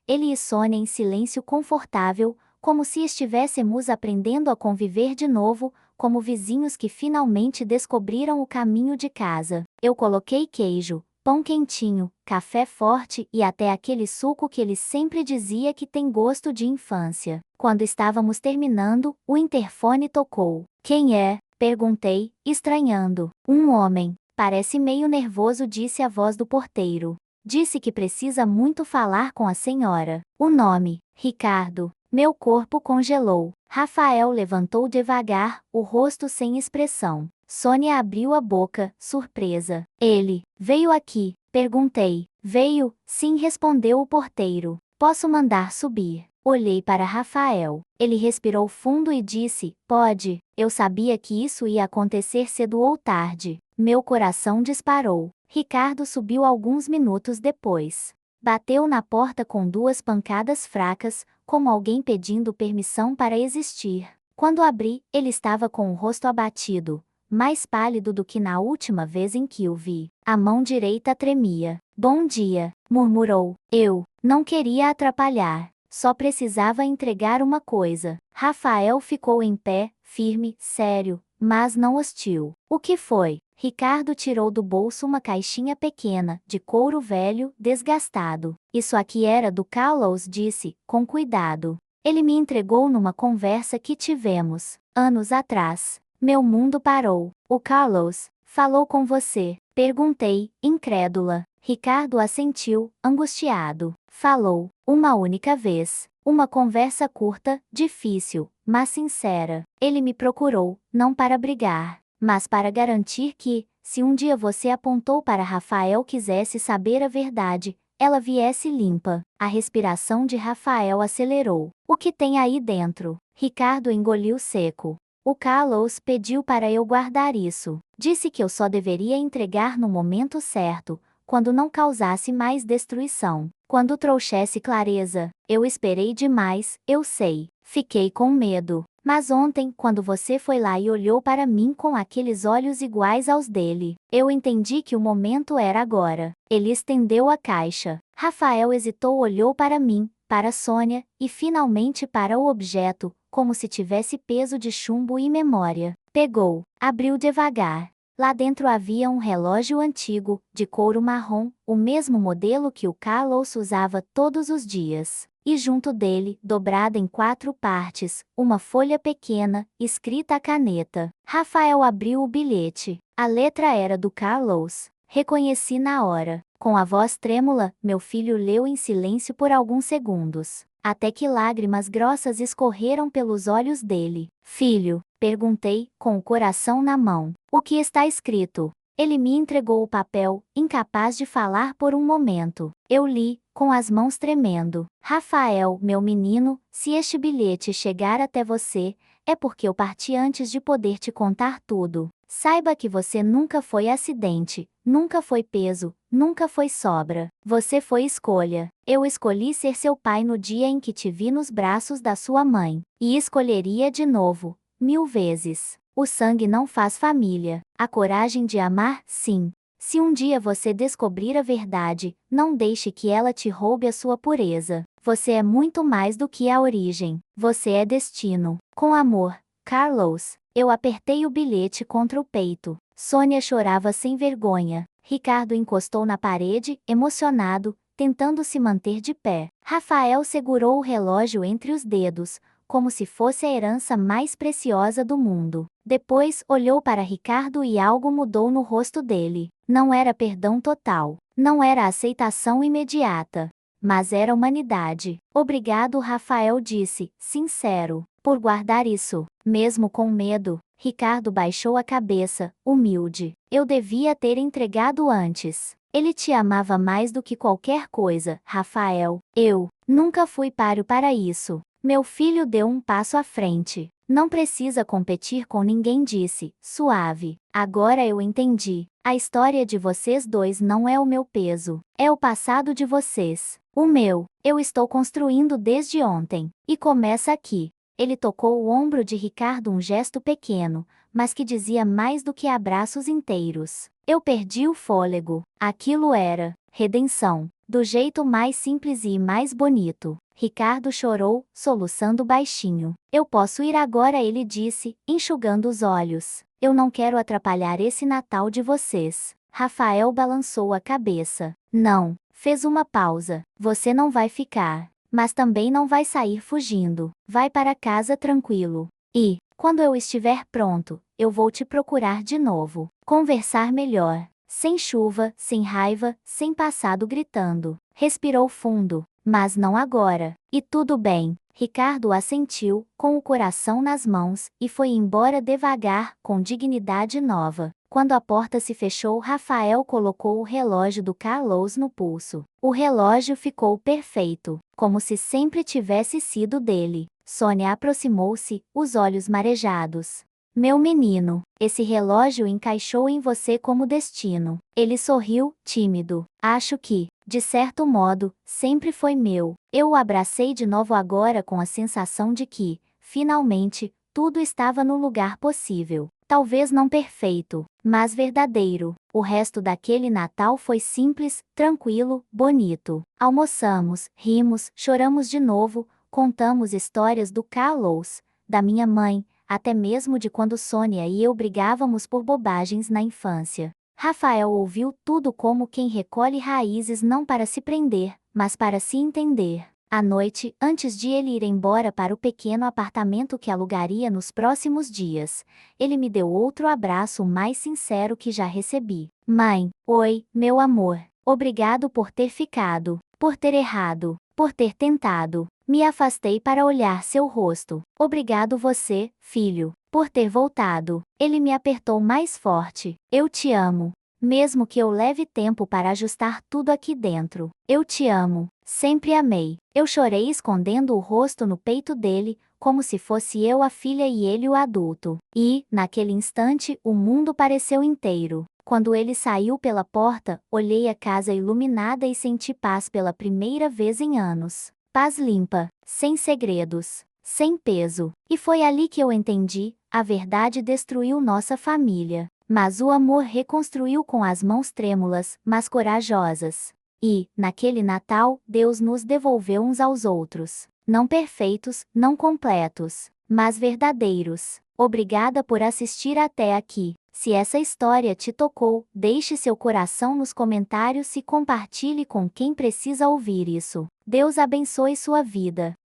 Speaker 1: ele e Sônia, em silêncio confortável, como se estivéssemos aprendendo a conviver de novo, como vizinhos que finalmente descobriram o caminho de casa. Eu coloquei queijo, pão quentinho, café forte e até aquele suco que ele sempre dizia que tem gosto de infância. Quando estávamos terminando, o interfone tocou. Quem é? Perguntei, estranhando. Um homem. Parece meio nervoso, disse a voz do porteiro. Disse que precisa muito falar com a senhora. O nome, Ricardo. Meu corpo congelou. Rafael levantou devagar, o rosto sem expressão. Sônia abriu a boca, surpresa. Ele veio aqui? Perguntei. Veio? Sim, respondeu o porteiro. Posso mandar subir? Olhei para Rafael. Ele respirou fundo e disse: pode. Eu sabia que isso ia acontecer cedo ou tarde. Meu coração disparou. Ricardo subiu alguns minutos depois. Bateu na porta com duas pancadas fracas, como alguém pedindo permissão para existir. Quando abri, ele estava com o rosto abatido, mais pálido do que na última vez em que o vi. A mão direita tremia. Bom dia, murmurou. Eu não queria atrapalhar. Só precisava entregar uma coisa. Rafael ficou em pé, firme, sério, mas não hostil. O que foi? Ricardo tirou do bolso uma caixinha pequena, de couro velho, desgastado. Isso aqui era do Carlos, disse, com cuidado. Ele me entregou numa conversa que tivemos, anos atrás. Meu mundo parou. O Carlos falou com você? Perguntei, incrédula. Ricardo assentiu, angustiado. Falou, uma única vez. Uma conversa curta, difícil, mas sincera. Ele me procurou, não para brigar, mas para garantir que, se um dia você apontou para Rafael quisesse saber a verdade, ela viesse limpa. A respiração de Rafael acelerou. O que tem aí dentro? Ricardo engoliu seco. O Carlos pediu para eu guardar isso. Disse que eu só deveria entregar no momento certo, quando não causasse mais destruição. Quando trouxesse clareza. Eu esperei demais, eu sei. Fiquei com medo. Mas ontem, quando você foi lá e olhou para mim com aqueles olhos iguais aos dele, eu entendi que o momento era agora. Ele estendeu a caixa. Rafael hesitou, olhou para mim, para Sônia, e finalmente para o objeto, como se tivesse peso de chumbo e memória. Pegou, abriu devagar. Lá dentro havia um relógio antigo, de couro marrom, o mesmo modelo que o Carlos usava todos os dias. E junto dele, dobrada em 4 partes, uma folha pequena, escrita à caneta. Rafael abriu o bilhete. A letra era do Carlos. Reconheci na hora. Com a voz trêmula, meu filho leu em silêncio por alguns segundos, até que lágrimas grossas escorreram pelos olhos dele. Filho, perguntei, com o coração na mão. O que está escrito? Ele me entregou o papel, incapaz de falar por um momento. Eu li, com as mãos tremendo. Rafael, meu menino, se este bilhete chegar até você, é porque eu parti antes de poder te contar tudo. Saiba que você nunca foi acidente, nunca foi peso, nunca foi sobra. Você foi escolha. Eu escolhi ser seu pai no dia em que te vi nos braços da sua mãe. E escolheria de novo, 1000 vezes. O sangue não faz família. A coragem de amar, sim. Se um dia você descobrir a verdade, não deixe que ela te roube a sua pureza. Você é muito mais do que a origem. Você é destino. Com amor, Carlos. Eu apertei o bilhete contra o peito. Sônia chorava sem vergonha. Ricardo encostou na parede, emocionado, tentando se manter de pé. Rafael segurou o relógio entre os dedos, como se fosse a herança mais preciosa do mundo. Depois, olhou para Ricardo e algo mudou no rosto dele. Não era perdão total. Não era aceitação imediata. Mas era humanidade. Obrigado, Rafael disse, sincero, por guardar isso. Mesmo com medo, Ricardo baixou a cabeça, humilde. Eu devia ter entregado antes. Ele te amava mais do que qualquer coisa, Rafael. Eu nunca fui páreo para isso. Meu filho deu um passo à frente. Não precisa competir com ninguém, disse, suave. Agora eu entendi. A história de vocês dois não é o meu peso. É o passado de vocês. O meu, eu estou construindo desde ontem. E começa aqui. Ele tocou o ombro de Ricardo, um gesto pequeno, mas que dizia mais do que abraços inteiros. Eu perdi o fôlego. Aquilo era redenção, do jeito mais simples e mais bonito. Ricardo chorou, soluçando baixinho. Eu posso ir agora, ele disse, enxugando os olhos. Eu não quero atrapalhar esse Natal de vocês. Rafael balançou a cabeça. Não, fez uma pausa. Você não vai ficar. Mas também não vai sair fugindo. Vai para casa tranquilo. E, quando eu estiver pronto, eu vou te procurar de novo. Conversar melhor. Sem chuva, sem raiva, sem passado gritando. Respirou fundo. Mas não agora. E tudo bem. Ricardo assentiu, com o coração nas mãos, e foi embora devagar, com dignidade nova. Quando a porta se fechou, Rafael colocou o relógio do Carlos no pulso. O relógio ficou perfeito, como se sempre tivesse sido dele. Sônia aproximou-se, os olhos marejados. Meu menino, esse relógio encaixou em você como destino. Ele sorriu, tímido. Acho que, de certo modo, sempre foi meu. Eu o abracei de novo agora com a sensação de que, finalmente, tudo estava no lugar possível. Talvez não perfeito, mas verdadeiro. O resto daquele Natal foi simples, tranquilo, bonito. Almoçamos, rimos, choramos de novo, contamos histórias do Carlos, da minha mãe, até mesmo de quando Sônia e eu brigávamos por bobagens na infância. Rafael ouviu tudo como quem recolhe raízes, não para se prender, mas para se entender. À noite, antes de ele ir embora para o pequeno apartamento que alugaria nos próximos dias, ele me deu outro abraço, o mais sincero que já recebi. Mãe, oi, meu amor. Obrigado por ter ficado, por ter errado, por ter tentado. Me afastei para olhar seu rosto. Obrigado você, filho, por ter voltado. Ele me apertou mais forte. Eu te amo. Mesmo que eu leve tempo para ajustar tudo aqui dentro. Eu te amo. Sempre amei. Eu chorei escondendo o rosto no peito dele, como se fosse eu a filha e ele o adulto. E, naquele instante, o mundo pareceu inteiro. Quando ele saiu pela porta, olhei a casa iluminada e senti paz pela primeira vez em anos. Paz limpa, sem segredos, sem peso. E foi ali que eu entendi, a verdade destruiu nossa família. Mas o amor reconstruiu com as mãos trêmulas, mas corajosas. E, naquele Natal, Deus nos devolveu uns aos outros. Não perfeitos, não completos, mas verdadeiros. Obrigada por assistir até aqui. Se essa história te tocou, deixe seu coração nos comentários e compartilhe com quem precisa ouvir isso. Deus abençoe sua vida.